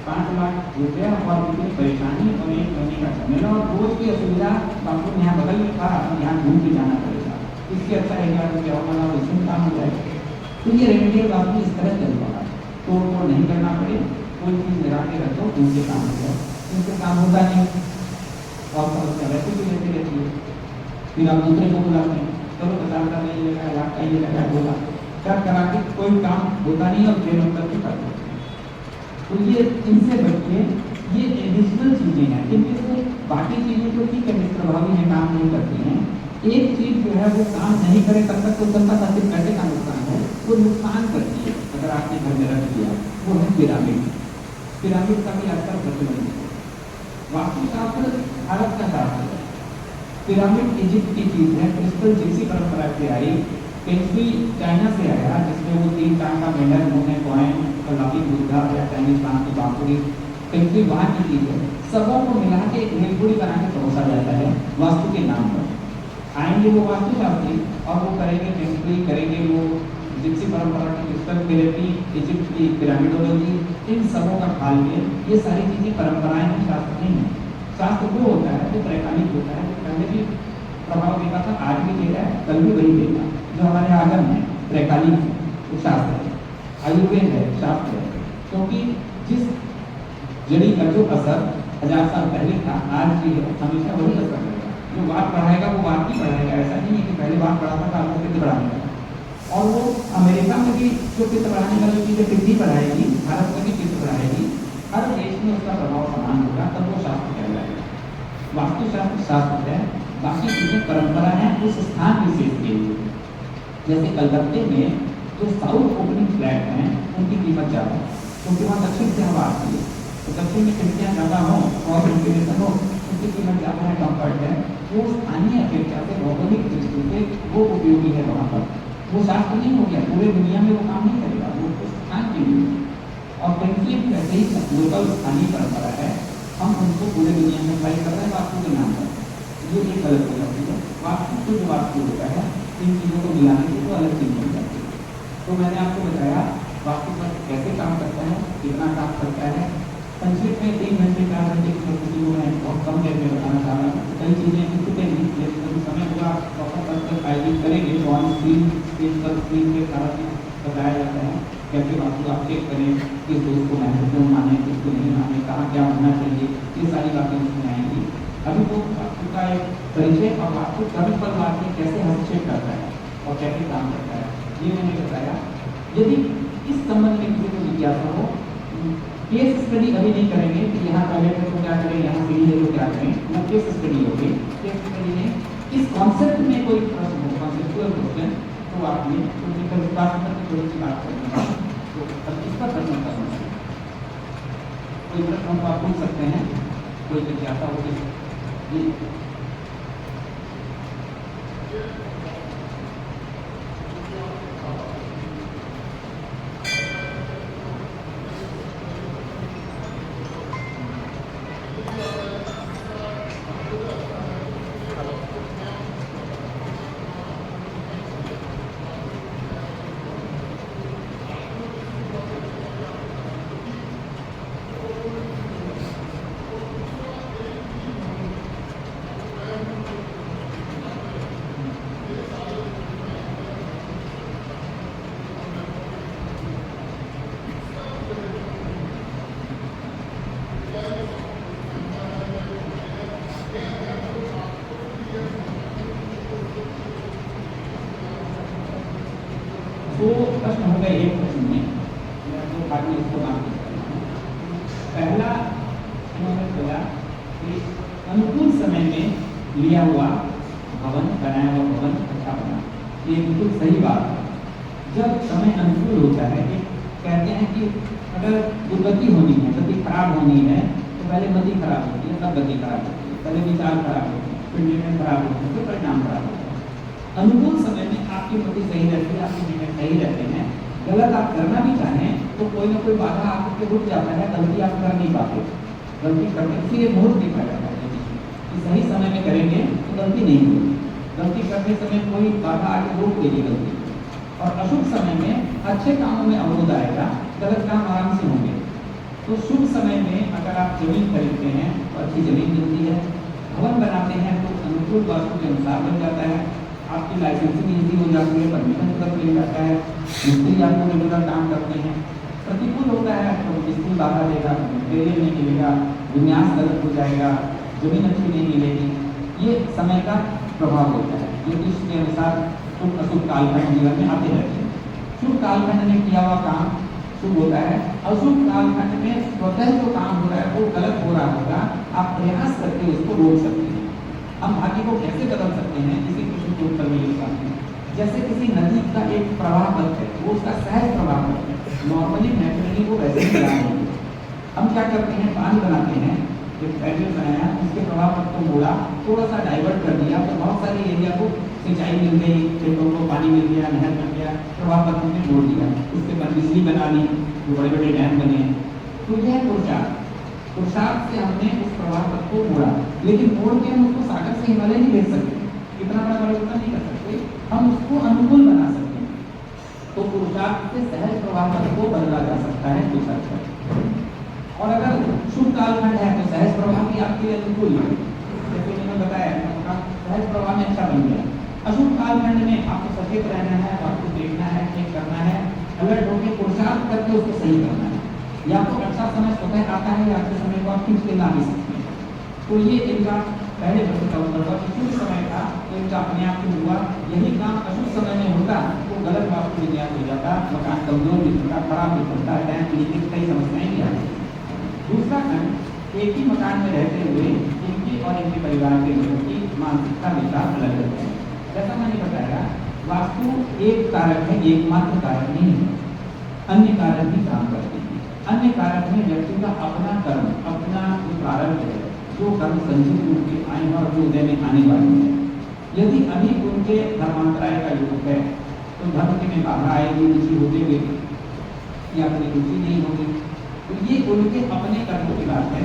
5 लाख रुपया और इतनी परेशानी और 1 महीने का झमेला और रोज की असुविधा, आपको यहाँ बगल में था, यहाँ घूम के जाना पड़ेगा, इससे अच्छा 1,000 रुपया और वाला उसमें काम हो जाएगा। तो ये रेमेडियल बात इस तरह चल रहा है, तोड़ फोड़ नहीं करना पड़े, कोई चीज़ लगा के रखो, उनसे काम हो जाए, उनसे काम होता नहीं और समस्या वैसे भी रहती रहती है। फिर आप दूसरे को बुलाते हैं, चलो 50 का नहीं लगा, लाख का ये लगा, बोला कर करा के कोई काम होता नहीं और फिर मतलब की करते हैं। तो ये इनसे बचिए, ये एडिशनल चीज़ें हैं, इनमें से बाकी चीज़ें जो ठीक है निष्प्रभावी हैं, काम नहीं करती हैं। एक चीज़ जो है वो काम नहीं करे तब तक तो चलता था, फिर पैसे का नुकसान है, वो नुकसान करती है अगर आपने घर में रख दिया, वो है पिरामिड। पिरामिड का भी आजकल प्रचलन है। वास्तुशास्त्र भारत का शास्त्र है, पिरामिड इजिप्ट की चीज़ है, क्रिस्टल जिप्सी परंपरा से आई, पेंसी चाइना से आया, जिसमें वो 3 टांग का मेंढक, मुंह में कॉइन, कलापी बुद्धा या चाइनीज काम की बांसुरी, पेंसी वहाँ की चीज़ है। सबों को मिला के एक रेलगुड़ी बना के परोसा जाता है वास्तु के नाम पर। आएंगे वो वास्तुशास्त्री और वो करेंगे पेंसी, करेंगे वो जिप्सी परंपरा की क्रिस्टल थेरेपी, इजिप्ट की पिरामिडोलॉजी, इन सबों का ढाल के ये सारी चीज़ें परंपराएं हैं, शास्त्र नहीं है। शास्त्र वो होता है जो त्रैकालिक होता है, पहले भी प्रभाव देखा था, आज भी देगा, कल भी वही देगा। जो हमारे आगम है त्रैकालिक है, वो शास्त्र है, आयुर्वेद है, शास्त्र है। क्योंकि जिस जड़ी का जो असर 1000 साल पहले था, आज भी है, हमेशा वही असर रहेगा। जो बात पढ़ाएगा वो बात ही पढ़ाएगा, ऐसा नहीं है कि पहले बात पढ़ाता था आपको पित्त बढ़ाने का। और वो अमेरिका में भी जो पित्त बढ़ाने का जो चीज़ें पित्त ही बढ़ाएगी, भारत में भी पित्त बढ़ाएगी, हर देश में उसका प्रभाव समान होगा, तब वो शास्त्र कहलाएगा। वास्तुशास्त्र शास्त्र है, बाकी चीज़ें परंपरा है उस स्थान विशेष के लिए। जैसे कलकत्ते में जो साउथ ओपनिंग फ्लैट हैं उनकी कीमत ज़्यादा है, क्योंकि वहाँ दक्षिण से हवा आती है, तो दक्षिण में खिड़कियाँ ज़्यादा हों और वेंटिलेशन हो, उनकी कीमत ज़्यादा है, कम्फर्ट है। वो स्थानीय अपेक्षा से भौगोलिक दृष्टि से वो उपयोगी है वहाँ पर। वो शास्त्र नहीं हो गया, पूरे दुनिया में वो काम नहीं करेगा, वो उस स्थान के लिए। और पेंसिल वैसे ही लोकल स्थानीय परंपरा है, हम उनको पूरे दुनिया में अप्लाई कर रहे हैं वास्तु के नाम पर, ये एक गलत हो जाती है। वास्तु को जो वास्तु होता है, इन चीज़ों को मिलाने की तो अलग चीज़ हो जाती है। तो मैंने आपको बताया वास्तु पर कैसे काम करता है, कितना काम करता है। संक्षिप्त में 3 घंटे 4 घंटे की प्रस्तुति को मैं बहुत कम देर में बताना चाह रहा हूँ। कई चीज़ें छुपेंगी, लेकिन कभी समय हुआ प्रॉपर आयोजित करेंगे तो ऑन स्क्रीन के सारा चीज़ बताया जाता है, कैसे वास्तु आप चेक करें, किस दोस्त को महत्वपूर्ण माने, किसको नहीं माने, कहाँ क्या होना चाहिए, ये सारी बातें उसमें आएंगी। अभी तो वास्तु का एक परिचय और वास्तु कर्म पर वास्तु कैसे हस्तक्षेप करता है और कैसे काम करता है, ये मैंने बताया। यदि इस संबंध में किसी को जिज्ञासा हो, केस स्टडी अभी नहीं करेंगे कि यहाँ टॉयलेट है तो क्या करें, यहाँ सीढ़ी है तो क्या करें, वो केस स्टडी होगी। केस स्टडी में इस कॉन्सेप्ट में कोई प्रश्न हो, कॉन्सेप्चुअल क्वेश्चन, तो आप ये थोड़ी सी बात करेंगे, तो इसका प्रश्न करना चाहिए। कोई प्रश्न हम आप पूछ सकते हैं, कोई जिज्ञासा हो जी। दो प्रश्न हो गए एक प्रश्न में, दो भाग में इसको बात करना है। पहला उन्होंने बोला कि लिया हुआ भवन, बनाया हुआ भवन अच्छा बना, ये बिल्कुल सही बात है। जब समय अनुकूल होता है, कहते हैं कि अगर दुर्गति होनी है, गति खराब होनी है, तो पहले गति खराब होती है, तब गति खराब होती है, पहले विचार खराब होती है, फिर निर्णय खराब होते हैं, फिर परिणाम खराब होता है। अनुकूल समय में आपकी गति सही रहती है, आपके निर्णय सही रहते हैं। गलत आप करना भी चाहें तो कोई ना कोई बाधा आपके रुक जाता है, गलती आप कर नहीं पाते, गलती करने से ये मुहूर्त दिखा जाता है कि सही समय में करेंगे तो गलती नहीं होगी, गलती करते समय कोई बाधा आके रोक देगी गलती। और अशुभ समय में अच्छे कामों में अवरोध आएगा, गलत काम आराम से होंगे। तो शुभ समय में अगर आप जमीन खरीदते हैं तो अच्छी जमीन मिलती है, भवन बनाते हैं तो अनुकूल वास्तु के अनुसार बन जाता है, आपकी लाइसेंसिंग ईजी हो जाती है, परमिशन तुरंत मिल जाता है, मिस्त्री आपको रेगुलर काम करते हैं। प्रतिकूल होता है तो मिस्त्री बाधा देगा, मटेरियल नहीं मिलेगा, विन्यास गलत हो जाएगा, जमीन अच्छी नहीं मिलेगी। ये समय का प्रभाव होता है। ज्योतिष के अनुसार शुभ अशुभ कालखंड जीवन में आते रहते हैं। शुभ कालखंड में किया हुआ काम शुभ होता है, अशुभ कालखंड में स्वतः जो काम हो रहा है वो गलत हो रहा होगा, आप प्रयास करके उसको रोक सकते हैं। हम भाग्य को कैसे बदल सकते हैं, इसी प्रश्न के उत्तर में लिखा है। जैसे किसी नदी का एक प्रवाह पथ है, वो उसका सहज प्रवाह पथ है, नॉर्मली नेचुरली वो वैसे ही चला नहीं है। हम क्या करते हैं, बांध बनाते हैं, एक पैडल बनाया, उसके प्रवाह पथ को मोड़ा, थोड़ा सा डाइवर्ट कर दिया, तो बहुत सारे एरिया को सिंचाई मिल गई, खेतों को पानी मिल गया, नहर बन गया, प्रवाह पथ में मोड़ दिया, उसके बाद बिजली बना ली, जो बड़े बड़े डैम बने। तो यह पुरुषार्थ से हमने उस प्रवाह पथ को मोड़ा, लेकिन मोड़ के हम उसको सागर से हिमालय नहीं भेज सकते, इतना बड़ा परिवर्तन नहीं कर सकते, हम उसको अनुकूल बना सकते हैं। तो पुरुषार्थ से सहज प्रवाह पथ को बदला जा सकता है कुछ हद तक। और अगर शुभ कालखंड है तो सहज प्रवाह भी आपके लिए अनुकूल है, जैसे मैंने बताया सहज प्रवाह में अच्छा बन गया। अशुभ कालखंड में आपको सचेत रहना है, आपको देखना है, चेक करना है, अलर्ट होकर पुरुषार्थ करके उसको सही करना है। या तो अच्छा समय स्वतः आता है या अच्छे समय को आप खींच के ला भी सकते हैं। तो ये इनका पहले प्रश्न का उत्तर था कि शुभ समय था तो इनका अपने आप को हुआ, यही काम अशुभ समय में होता तो गलत वास्तु विज्ञान हो जाता, मकान कमजोर भी होता, खराब भी होता, डैम लीकेज कई समस्याएं भी आती। दूसरा खंड, एक ही मकान में रहते हुए इनके और इनके परिवार के लोगों की मानसिकता विचार अलग अलग है। जैसा मैंने बताया, वास्तु एक कारक है, एकमात्र कारक नहीं है, अन्य कारक भी काम करते हैं। अन्य कारक में व्यक्ति का अपना कर्म, अपना जो प्रारंभ है, जो कर्म संचित रूप के आए हैं और जो उदय में आने वाले हैं। यदि अभी उनके धर्मांतराय का योग है तो धर्म के में बाधा आएगी, रुचि होते हुए या अपनी रुचि नहीं होगी, तो ये उनके अपने कर्मों की बात है।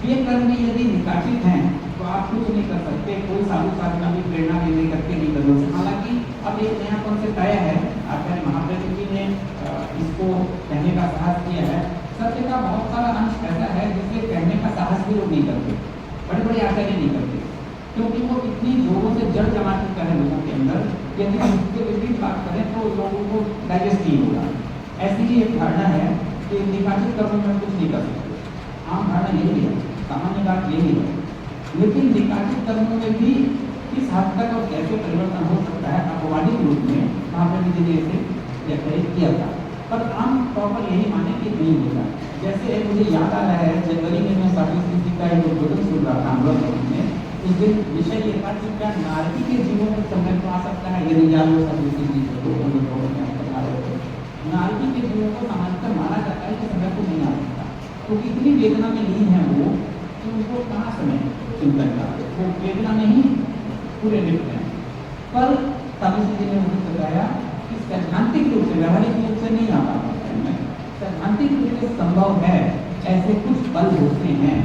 ये कर्म भी यदि निकाचित हैं तो आप कुछ नहीं कर सकते, कोई साधु साधना भी प्रेरणा देने करके नहीं कर सकते। हालांकि अब एक नया कॉन्सेप्ट आया है, आचार्य महाप्रभु जी ने इसको कहने का साहस किया है। सत्य का बहुत सारा अंश ऐसा है जिसे कहने का साहस भी लोग नहीं करते, बड़े बड़े आचार्य नहीं करते, क्योंकि वो इतनी जोरों से जड़ जमा चुका है लोगों के अंदर, यदि हम उसके विपरीत बात करें तो लोगों को डाइजेस्ट नहीं होगा। ऐसी ही एक धारणा है कि निकाचित कर्मों में कुछ नहीं कर सकते, आम धारणा यही है, सामान्य बात यही है। लेकिन निकाचित कर्मों में भी किस हद तक और कैसे परिवर्तन हो सकता है, अपवादिक रूप में महाप्रभु जी ने इसे व्याख्यायित किया था, पर आम तौर पर यही माने कि नहीं होता। जैसे मुझे याद आ रहा है, जनवरी में मैं सावित्री जी का एक उद्बोधन सुन रहा था अमृत में, उस दिन विषय ये था कि क्या नारी के जीवन में समय तो आ सकता है, यदि याद हो सावित्री जी को नारी के जीवन को सामान्यतः माना जाता है कि समय को नहीं आ सकता, क्योंकि इतनी वेदना में लीन है वो कि उनको कहाँ समय चिंतन का, वो वेदना में ही पूरे लिप्त हैं। पर सावित्री जी ने मुझे बताया कि सैद्धांतिक रूप से, व्यावहारिक रूप से नहीं आ पाता है, सैद्धांतिक रूप से संभव है। ऐसे कुछ पल होते हैं,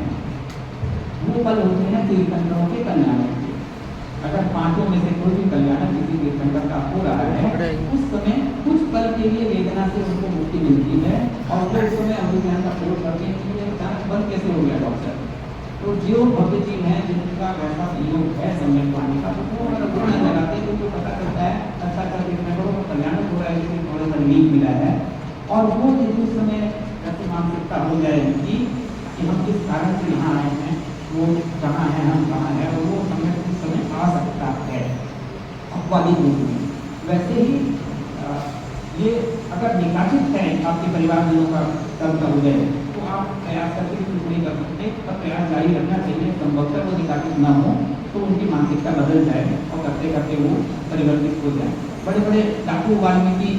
वो पल होते हैं तीर्थंकरों के कल्याण के। अगर पांचों में से कोई भी कल्याण किसी तीर्थंकर का हो रहा है, उस समय कुछ पल के लिए वेदना से उनको मुक्ति मिलती है और वो उस समय अभिज्ञान का प्रयोग करते हैं कि अचानक बंद कैसे हो गया डॉक्टर। तो जो भक्त जीव हैं जिनका वैसा योग है सम्यक पाने का, तो वो अगर गुण लगाते हैं तो पता चलता है अच्छा अच्छा तीर्थंकरों को कल्याण हो रहा है, इसलिए थोड़ा सा रिलीफ मिला है। और वो यदि उस समय ऐसी मानसिकता हो जाएगी कि हम किस कारण से यहाँ आए हैं, वो कहाँ है, हम कहाँ हैं, और वो समय उस समय आ सकता है अपवादिक रूप में। वैसे ही ये अगर निकाचित है आपके परिवारजनों का कर्म का उदय, तो आप प्रयास करके कुछ नहीं कर सकते, तब प्रयास जारी रखना चाहिए। संभवतः वो निकाचित न हो तो उनकी मानसिकता बदल जाए और करते करते वो परिवर्तित हो जाए। बड़े बड़े डाकू वाल्मीकि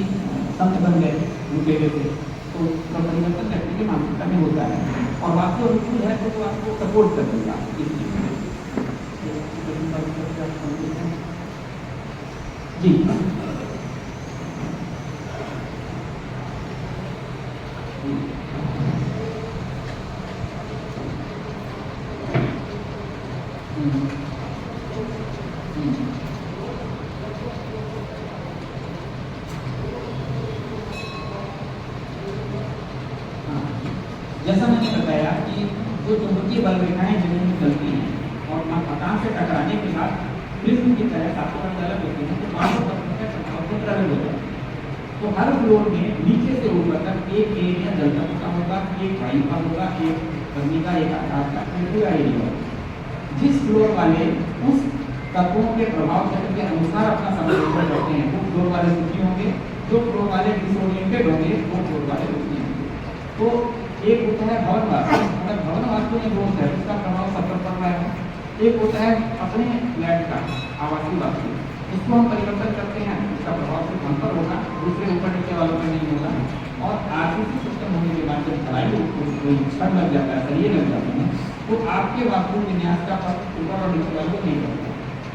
संत बन गए रुपये से, तो परिवर्तन व्यक्ति की मानसिकता में होता है और वास्तव अनुकूल है तो आपको सपोर्ट कर देगा इस चीज में। जी जैसा मैंने बताया कि जो चुंबकीय बल रेखाएं जमीन में चलती हैं और मकान से टकराने के बाद प्रिज्म की तरह सातों अलग होती हैं, तो बाहर अलग होता है। तो हर फ्लोर में नीचे से ऊपर तक एक एरिया जल तत्व का होगा, एक वायु का होगा, एक गर्मी का, एक आकाश का, पूरा एरिया होगा। जिस फ्लोर वाले उस तत्वों के प्रभाव क्षेत्र के अनुसार अपना समावेशन करते हैं वो फ्लोर वाले सुखी होंगे, जो फ्लोर वाले डिसोरिएंटेड होंगे वो फ्लोर वाले दुखी होंगे। तो एक होता है भवन वास्तु, अगर भवन वास्तु में दोष है उसका प्रभाव सब पर पड़ रहा है। एक होता है अपने फ्लैट का आवासीय वास्तु, इसको हम परिवर्तन करते हैं, इसका प्रभाव सिर्फ हम पर होगा, दूसरे ऊपर नीचे वालों पर नहीं होगा। और आरसीसी सिस्टम होने के बाद जब ढलाई छत लग जाता है, सरिये लग जाते हैं, तो आपके वास्तु विन्यास का फर्क ऊपर और नीचे वालों को नहीं पड़ता।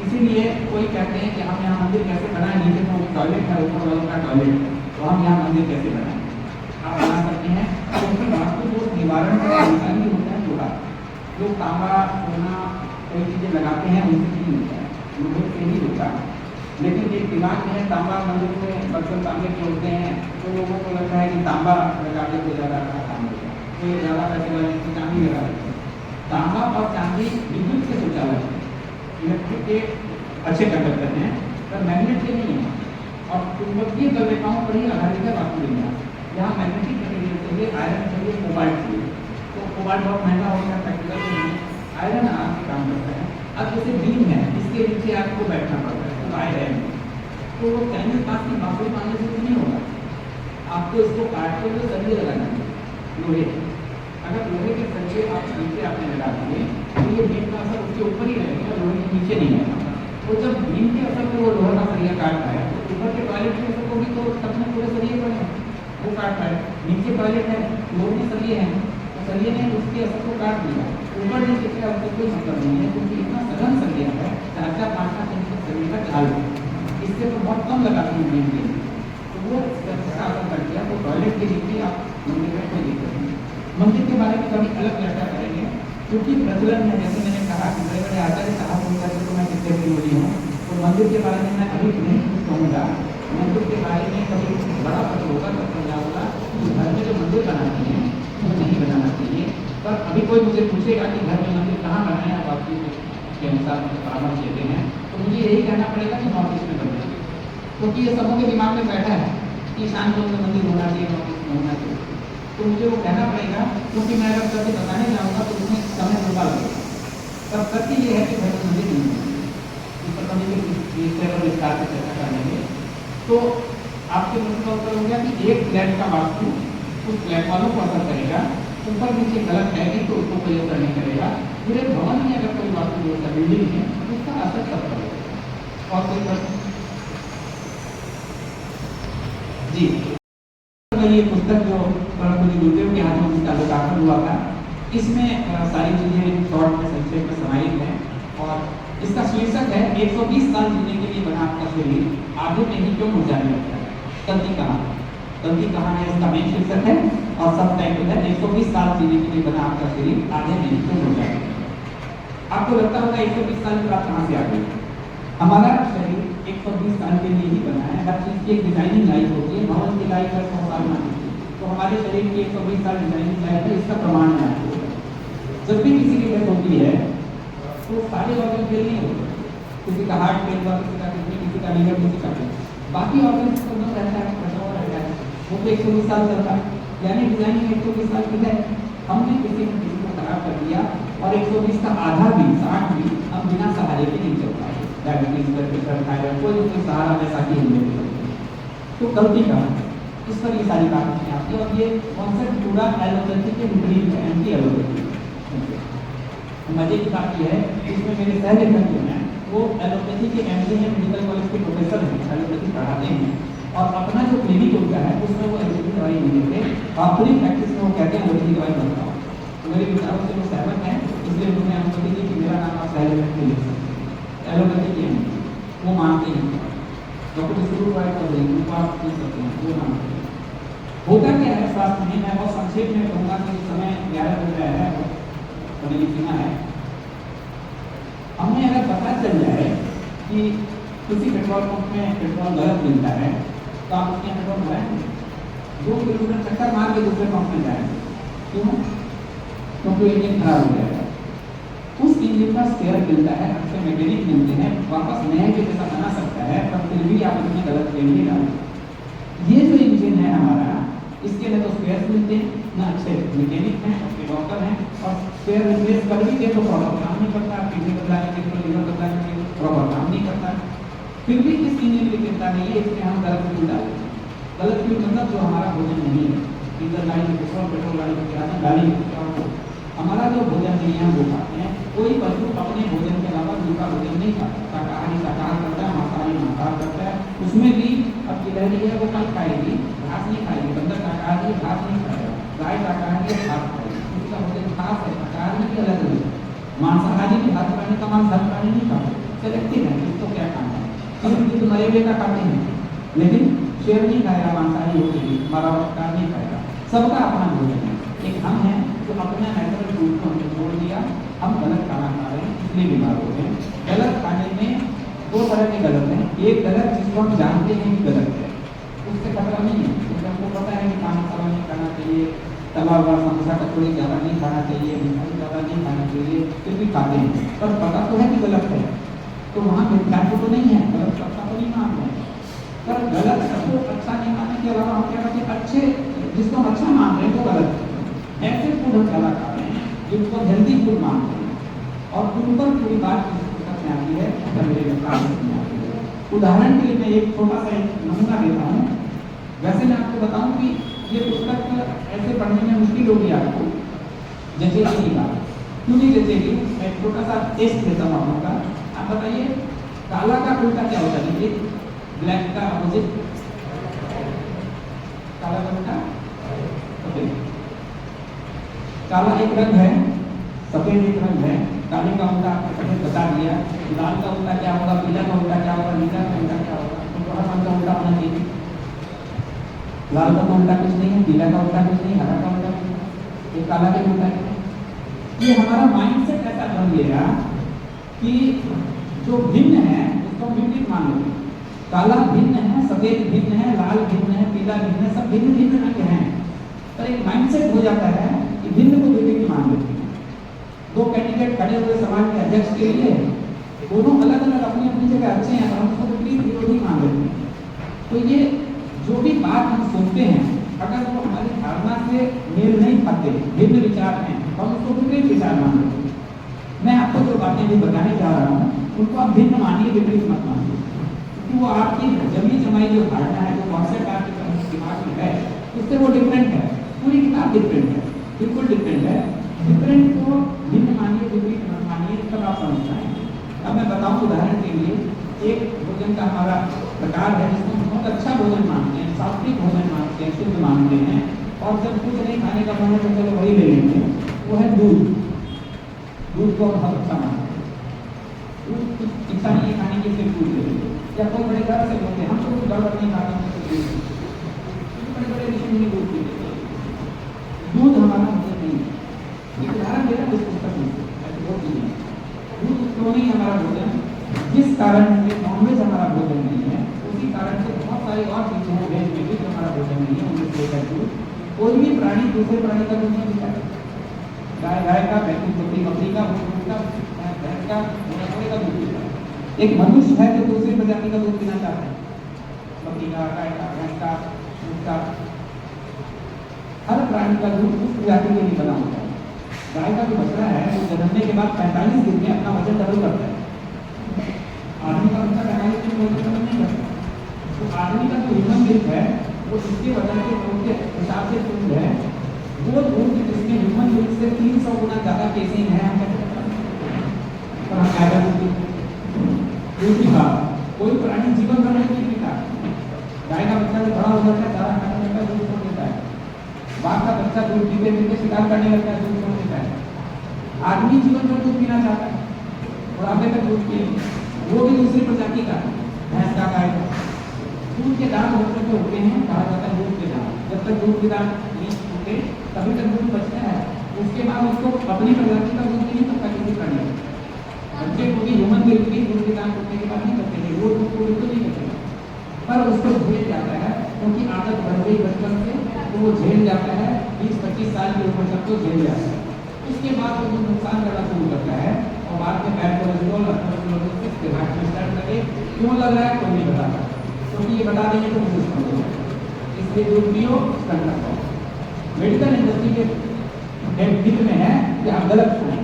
इसीलिए कोई कहते हैं कि हम यहाँ मंदिर कैसे बनाए, नीचे तो टॉयलेट है, ऊपर वालों का टॉयलेट है, तो हम यहाँ मंदिर कैसे बनाए, आप बना सकते हैं। क्योंकि वास्तु दोष निवारण का तरीका ही होता है जोड़ा। लोग तांबा सोना कई चीज़ें लगाते हैं उनसे नहीं होता है, लोगों से ही होता है। लेकिन एक दिमाग में है तांबा मंदिर में बर्तन तांबे के होते हैं, तो लोगों को लगता है कि तांबा लगा के कोई ज़्यादा अच्छा काम होगा, कोई ज़्यादा पैसे वाले की चांदी लगा देते हैं। तांबा और चांदी विद्युत से सुचालक है, इलेक्ट्रिक के अच्छे कंडक्टर हैं पर मैग्नेट के नहीं है। और चुंबकीय बल रेखाओं पर ही आधारित है वास्तु विन्यास। यहाँ मैग्नेटिक मटेरियल चाहिए, आयरन चाहिए, कोबाल्ट चाहिए, तो कोबाल्ट बहुत महंगा होता है, प्रैक्टिकल में नहीं, आयरन आराम से काम करता है। अब जैसे बीम है, इसके नीचे आपको बैठना पड़ता है, तो आयरन तो वो चाइनीज बात की बातें मानने से नहीं होगा, आपको इसको काटते हुए सरिये लगाना चाहिए लोहे। अगर लोहे के सरिये आप नीचे आपने लगा दिए तो ये बीम का असर उसके ऊपर ही रहेगा, लोहे के नीचे नहीं रहेगा। तो जब बीम के असर पर वो लोहे का सरिया काट रहा है तो ऊपर के टॉयलेट के असर को भी तो सब में पूरे सरिये पड़े हैं, वो काट रहा है। नीचे टॉयलेट है, फ्लोर में सरिये हैं, तो सरिये ने उसके असर को काट दिया। ऊपर नीचे का उससे कोई मतलब नहीं है, क्योंकि इतना सघन सरिया है, 4-5 इंच का सरिये का जाल है, इससे तो बहुत कम लगाती है बीम के, तो वो इसका असर कर दिया। तो टॉयलेट के नीचे आप मंदिर में कोई दिक्कत नहीं। मंदिर के बारे में कभी अलग चर्चा करेंगे, क्योंकि प्रचलन है, जैसे मैंने कहा कि बड़े बड़े आचार्य साहब होकर तो मैं कितने विरोधी हूँ, तो मंदिर के बारे में मैं अभी नहीं कुछ कहूँगा। मंदिर के बारे में कभी बड़ा पत्र होगा तब समझा होगा कि घर में जो मंदिर बनाते हैं वो नहीं बनाना चाहिए। पर अभी कोई मुझे पूछेगा कि घर में मंदिर कहाँ बनाए, आप आपकी के अनुसार मुझे परामर्श देते हैं, तो मुझे यही कहना पड़ेगा कि नॉर्थ ईस्ट में बनना चाहिए, क्योंकि ये सबों के दिमाग में बैठा है कि ईशान कोण में मंदिर होना चाहिए, नॉर्थ ईस्ट में होना चाहिए। तो मुझे वो कहना पड़ेगा, क्योंकि मैं अगर कभी बताने जाऊँगा तो उसमें समय लंबा लगेगा। तब सत्य ये है कि घर में मंदिर नहीं है, इस पर कभी विस्तार से चर्चा कर लेंगे। तो आपके प्रश्न का उत्तर हो गया कि एक फ्लैट का वास्तु उस फ्लैट वालों को असर करेगा, ऊपर नीचे गलत है कि तो उसको कोई असर नहीं करेगा। पूरे भवन में अगर कोई वास्तु दोष है, बिल्डिंग है, तो उसका असर सब करेगा। और कोई प्रश्न? जी, ये पुस्तक जो परम पूज्य गुरुदेव के हाथों में इसका लोकार्पण हुआ था, इसमें सारी चीजें शॉर्ट में संक्षेप में समाहित हैं। और इसका शीर्षक है 120 साल जीने के लिए बना आपका शरीर आधे में ही क्यों मुरझाने लगता है। तंती कहानी है इसका मेन शीर्षक है, और सब टाइटल है 120 साल जीने के लिए बना आपका शरीर आधे में ही क्यों मुरझाने लगता है। आपको लगता होगा 120 साल की बात कहाँ से आ गई। हमारा शरीर 120 साल के लिए ही बना है, हर चीज़ की एक डिजाइनिंग लाइफ होती है, भवन की लाइफ 100 साल में होती है, तो हमारे शरीर की 120 साल डिजाइनिंग लाइफ है। इसका प्रमाण है आपको, जब भी किसी की डेथ होती है तो सारे ऑर्गन फेल नहीं होते, किसी का हार्ट फेल हुआ, किसी का किडनी, किसी का लीवर, किसी का फेल, बाकी ऑर्गन तो रहता है, बचा हुआ रहता है, वो तो 120 साल चलता है। यानी डिजाइनिंग 120 साल की है, हमने किसी न किसी को खराब कर दिया, और 120 का आधा भी 60 भी हम बिना सहारे के नहीं चल पाए। डायबिटीज, ब्लड प्रेशर, थायराइड, कोई सहारा में साथी हिलने, तो गलती का इस पर ये सारी बातें आती है। और ये कॉन्सेप्ट पूरा एलोपैथी के विपरीत है, एंटी एलोपैथी। मजे की बात यह है, इसमें मेरे सहलेखन जो हैं वो एलोपैथी के एमडी हैं, मेडिकल कॉलेज के प्रोफेसर हैं, एलोपैथी पढ़ाते हैं और अपना जो क्लिनिक उनका है उसमें वो एलोपैथी दवाई नहीं देते, अपनी प्रैक्टिस में वो कहते हैं एलोपैथी दवाई बन रहा हूँ। तो मेरे विचारों से वो सहमत हैं, इसलिए उन्होंने अनुमति दी कि मेरा नाम आप सहलेखन के लिख सकते हैं। एलोपैथी के एमडी वो मानते हैं, डॉक्टर शुरू कर देंगे उनको आप पूछ सकते हैं, वो मानते हैं। होता क्या है स्वास्थ्य में, मैं बहुत संक्षेप में कहूँगा कि समय 11 बज रहा है, होने की सीमा है। हमें अगर पता चल जाए कि किसी पेट्रोल पंप में पेट्रोल गलत मिलता है तो आप उसके पेट्रोल भराएंगे, 2 किलोमीटर चक्कर मार के दूसरे पंप में जाएंगे, क्यों? क्योंकि इंजन खराब हो जाएगा। उस इंजन का स्पेयर मिलता है, अच्छे मैकेनिक मिलते हैं, वापस नए के जैसा बना सकता है, पर फिर भी आप उसमें गलत तेल नहीं डालेंगे। ये जो इंजन है हमारा, इसके लिए तो स्पेयर मिलते हैं ना, अच्छे मैकेनिक हैं, अच्छे डॉक्टर हैं, और स्पेयर रिप्लेस कर भी दे तो प्रॉपर काम नहीं करता, किडनी बदलाने के लीवर बदलाने के प्रॉपर काम नहीं करता। फिर भी इस इंजन की चिंता नहीं है, इसमें हम गलत फ्यूल डालते हैं। गलत फ्यूल मतलब जो हमारा भोजन नहीं है, डीजल गाड़ी में पेट्रोल गाड़ी में किराना गाड़ी में हमारा जो भोजन नहीं है वो खाते हैं। कोई पशु अपने भोजन के अलावा दूसरा भोजन नहीं खाता, शाकाहारी शाकाहार करता है, मांसाहारी मांसाहार करता है। उसमें भी अब गिलहरी है वो कल खाएगी, घास नहीं खाएगी, बंदर शाकाहारी घास नहीं खाएगा, गाय शाकाहारी घास खाएगी, उसका भोजन घास है, शाकाहारी भी अलग अलग। मांसाहारी भी हर प्राणी का मांस हर प्राणी नहीं खाता, सेलेक्टिव है किसको क्या खाना है। हम तो मरे हुए का खाते हैं, लेकिन शेर नहीं खाएगा मांसाहारी होकर भी, हमारा वक्ता नहीं खाएगा, सबका अपना भोजन है। एक हम हैं जो अपने नेचुरल फूड को हमने छोड़ दिया, हम गलत खाना खा रहे हैं इसलिए बीमार हो गए। गलत खाने में 2 तरह के गलत हैं, एक गलत जिसको हम जानते हैं कि गलत है, उससे खतरा नहीं है, क्योंकि हमको पता है कि पानी सारा नहीं खाना चाहिए, तला हुआ समोसा कचौड़ी ज़्यादा नहीं खाना चाहिए, मिठाई ज़्यादा नहीं खाना चाहिए, फिर भी खाते हैं। पर पता तो है कि गलत है, तो वहाँ मिथ्यात्व तो नहीं है, गलत सत्ता तो नहीं मान रहे हैं। पर गलत सबको अच्छा नहीं मानने के अलावा हम क्या कहते हैं, अच्छे जिसको हम अच्छा मान रहे हैं वो गलत है। ऐसे फूड हम ज़्यादा खा रहे हैं जिनको हेल्दी फूड मानते हैं, और उन पर पूरी बात में आती है, मेरे में आती है। उदाहरण के लिए मैं एक छोटा सा नमूना देता हूँ। वैसे मैं आपको बताऊँ कि ये पुस्तक ऐसे पढ़ने में मुश्किल होगी आपको, जचेगी की बात क्यों नहीं जचेगी। मैं छोटा सा टेस्ट देता हूँ आप लोगों का। आप बताइए काला का उल्टा क्या होता है? देखिए ब्लैक का अपोजिट, काला का उल्टा सफेद। काला एक रंग है, सफेद एक रंग है। काले का उल्टा आपने बता दिया। लाल का उल्टा क्या होगा, पीला का उल्टा क्या होगा, नीला का उल्टा क्या होगा, तो थोड़ा सा उल्टा होना चाहिए। लाल का उल्टा कुछ नहीं है, पीला का उल्टा कुछ नहीं, हरा का उल्टा कुछ नहीं, ये काला का उल्टा है। ये हमारा माइंडसेट ऐसा बन गया कि जो भिन्न है उसको विपरीत मान लेते हैं। काला भिन्न है, सफेद भिन्न है, लाल भिन्न है, पीला भिन्न है, सब भिन्न भिन्न रंग हैं, पर एक माइंडसेट हो जाता है कि भिन्न को विपरीत मान लेते हैं। 2 कैंडिडेट खड़े हुए समाज के अध्यक्ष के लिए, दोनों अलग अलग अपनी अपनी जगह अच्छे हैं, पर हम उसको विपरीत विरोधी मान लेते हैं। तो ये जो भी बात हम सुनते हैं, अगर वो हमारी धारणा से मेल नहीं खाते, भिन्न विचार हैं, तो हम उसको विपरीत विचार मान लेते हैं। मैं आपको जो बातें भी बताने जा रहा हूँ उनको आप भिन्न मानिए, विपरीत मत मानिए, क्योंकि वो आपकी जमी जमाई जो धारणा है, जो कॉन्सेप्ट आपके दिमाग में है, उससे वो डिफरेंट है। पूरी किताब डिफरेंट है, बिल्कुल डिफरेंट है। डिफरेंट को भिन्न मानिए, विपरीत मत मानिए, तब आप समझ पाएंगे। अब मैं बताऊँ उदाहरण के लिए, एक भोजन का हमारा प्रकार है जिसको हम बहुत अच्छा भोजन मानते हैं, सात्विक भोजन मानते हैं, शुद्ध मानते हैं, और जब कुछ नहीं खाने का मन है तो चलो वही ले लेंगे, वो है दूध। दूध को हम बहुत अच्छा मानते हैं। दूध कुछ इच्छा नहीं है खाने की, सिर्फ दूध ले लेंगे। या कोई बड़े घर से बोलते हैं हम तो कुछ गड़बड़ नहीं खाते हैं, बड़े बड़े ऋषि मुनि दूध पीते हैं। दूध हमारा भोजन नहीं है। एक उदाहरण दे रहा हूँ इस पुस्तक में, ऐसे बहुत चीजें हैं। दूध क्यों नहीं हमारा भोजन? जिस कारण से नॉनवेज हमारा भोजन नहीं है, उसी कारण से बहुत सारी और चीजें हैं वेज में भी जो हमारा भोजन नहीं है, उनमें से एक है दूध। कोई भी प्राणी दूसरे प्राणी का दूध नहीं पीता है। गाय का, बकरी का, भैंस का, घोड़े का दूध पीता है। एक मनुष्य है जो दूसरी प्रजाति का दूध पीना चाहता है, बकरी का, गाय का, भैंस का, दूध का। हर प्राणी का दूध उस प्रजाति के लिए बना होता है। गाय का जो बछड़ा है वो जन्मने के बाद 45 दिन में अपना वजन डबल करता है। आदमी का बच्चा 45 दिन में वजन डबल नहीं करता। तो आदमी का जो ह्यूमन मिल्क है वो इसके वजन के हिसाब से दूध है, वो दूध जिसमें ह्यूमन मिल्क से 300 गुना ज़्यादा केसिन है, हम कहते हैं पर हम क्या करेंगे? दूसरी बात, कोई प्राणी जीवन भर नहीं पीता। गाय का बच्चा जब बड़ा हो जाता है, चारा खाने लगता है, दूध छोड़ देता है। बाघ का बच्चा दूध पीते पीते शिकार करने लगता है, दूध छोड़ देता है। आदमी जीवन भर दूध पीना चाहता है और आगे तक दूध पिए, वो भी दूसरी प्रजाति का, भैंस का, गाय का। दूध के दांत होते जो होते हैं, कहा जाता है दूध के दांत, जब तक दूध के दांत नहीं होते तभी तक दूध बचता है। उसके बाद उसको अपनी प्रजाति का दूध नहीं सकता किसी प्राणी को। बच्चे को भी, ह्यूमन के भी दूध के दांत होने के बाद नहीं करते थे, वो दूध को बिल्कुल नहीं करते, पर उसको झेल जाता है क्योंकि आदत बढ़ गई बचपन से, तो वो झेल जाता है। 20-25 साल की उम्र तक तो झेल जाता है। उसके बाद वो नुकसान करना शुरू करता है और बाद में बैड कोलेस्ट्रॉल, अथेरोस्क्लेरोसिस के हार्ट में स्टार्ट लगे। क्यों लग रहा है कोई नहीं बताता, क्योंकि ये बता देंगे तो मुझे समझ लो। इसलिए दूध पियो, स्टंट लगाओ। मेडिकल इंडस्ट्री के हित में है कि आप गलत खाएं,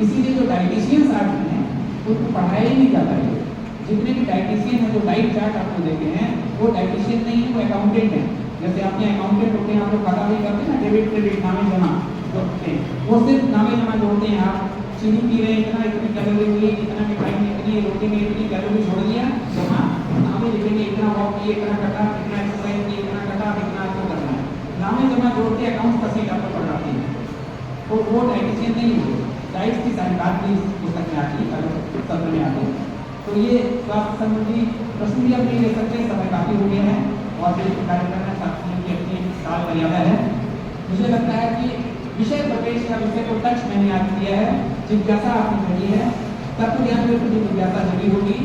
इसीलिए जो डाइटिशियंस आते हैं उनको पढ़ाया ही नहीं जाता है। जितने भी डाइटिशियन हैं जो डाइट चार्ट आपको देते हैं, वो डाइटिशियन नहीं है, वो अकाउंटेंट है। जैसे आपने अकाउंटेंट होते हैं, आप लोग खाता भी करते हैं ना, डेबिट क्रेडिट, नामे जमा जोड़ते हैं, वो सिर्फ नामे जमा जोड़ते हैं। आप चीनी पी रहे हैं, इतना इतनी कैलोरी हुई, इतना मिठाई में इतनी, रोटी में इतनी कैलोरी छोड़ दिया, जमा नामे लिखेंगे, इतना वॉक किए, इतना कटा, इतना एक्सरसाइज किए, इतना कटा, इतना आपको करना है। नामे जमा जोड़ के अकाउंट का सीट आपको पढ़ाते हैं, तो वो डाइटिशियन नहीं है। डाइट की सारी बात भी पुस्तक में आती है, सत्र में आती है। तो ये स्वास्थ्य संबंधी प्रश्न भी आप नहीं ले सकते, समय काफी हो गया है और फिर कार्यक्रम में साथियों की अपनी काल मर्यादा है। मुझे लगता है कि विषय प्रवेश या विषय को टच मैंने आज किया है, जिज्ञासा आपकी जगी है, तत्व ज्ञान में प्रति जिज्ञासा जगी होगी।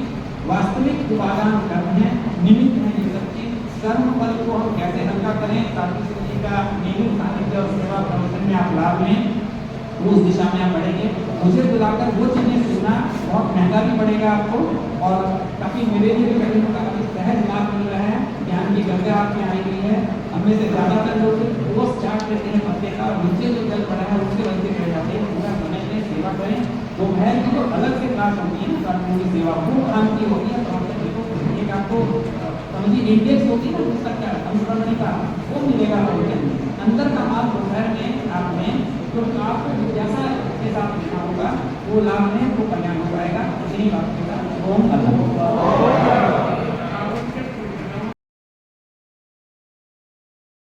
वास्तविक उपादान कर्म है, निमित्त है ये सब चीज। कर्म फल को हम कैसे हल्का करें ताकि जी का नियमित सानिध्य और सेवा प्रवचन में आप लाभ लें, उस दिशा में आप बढ़ेंगे। मुझे बुलाकर वो चीजें सुनना बहुत महंगा भी पड़ेगा आपको, और काफी मेरे लिए भी कहने का काफी सहज लाभ मिल रहा है। ज्ञान की गंगा आप में आई गई है। हमें से ज्यादातर लोग रोज चाट लेते हैं पत्ते का, नीचे जो जल पड़ा है उसके बनते रह जाते हैं। पूरा समय में सेवा करें। दोपहर की तो अलग से क्लास होती है ना, की सेवा वो काम की होती है। तो एक आपको समझिए इंडेक्स होती है ना पुस्तक का, संस्करण का, वो मिलेगा अंदर का माल दोपहर में आप में, तो आपको जिज्ञासा के साथ लेना होगा, वो लाभ में वो कल्याण हो पाएगा। यही बात के साथ ओम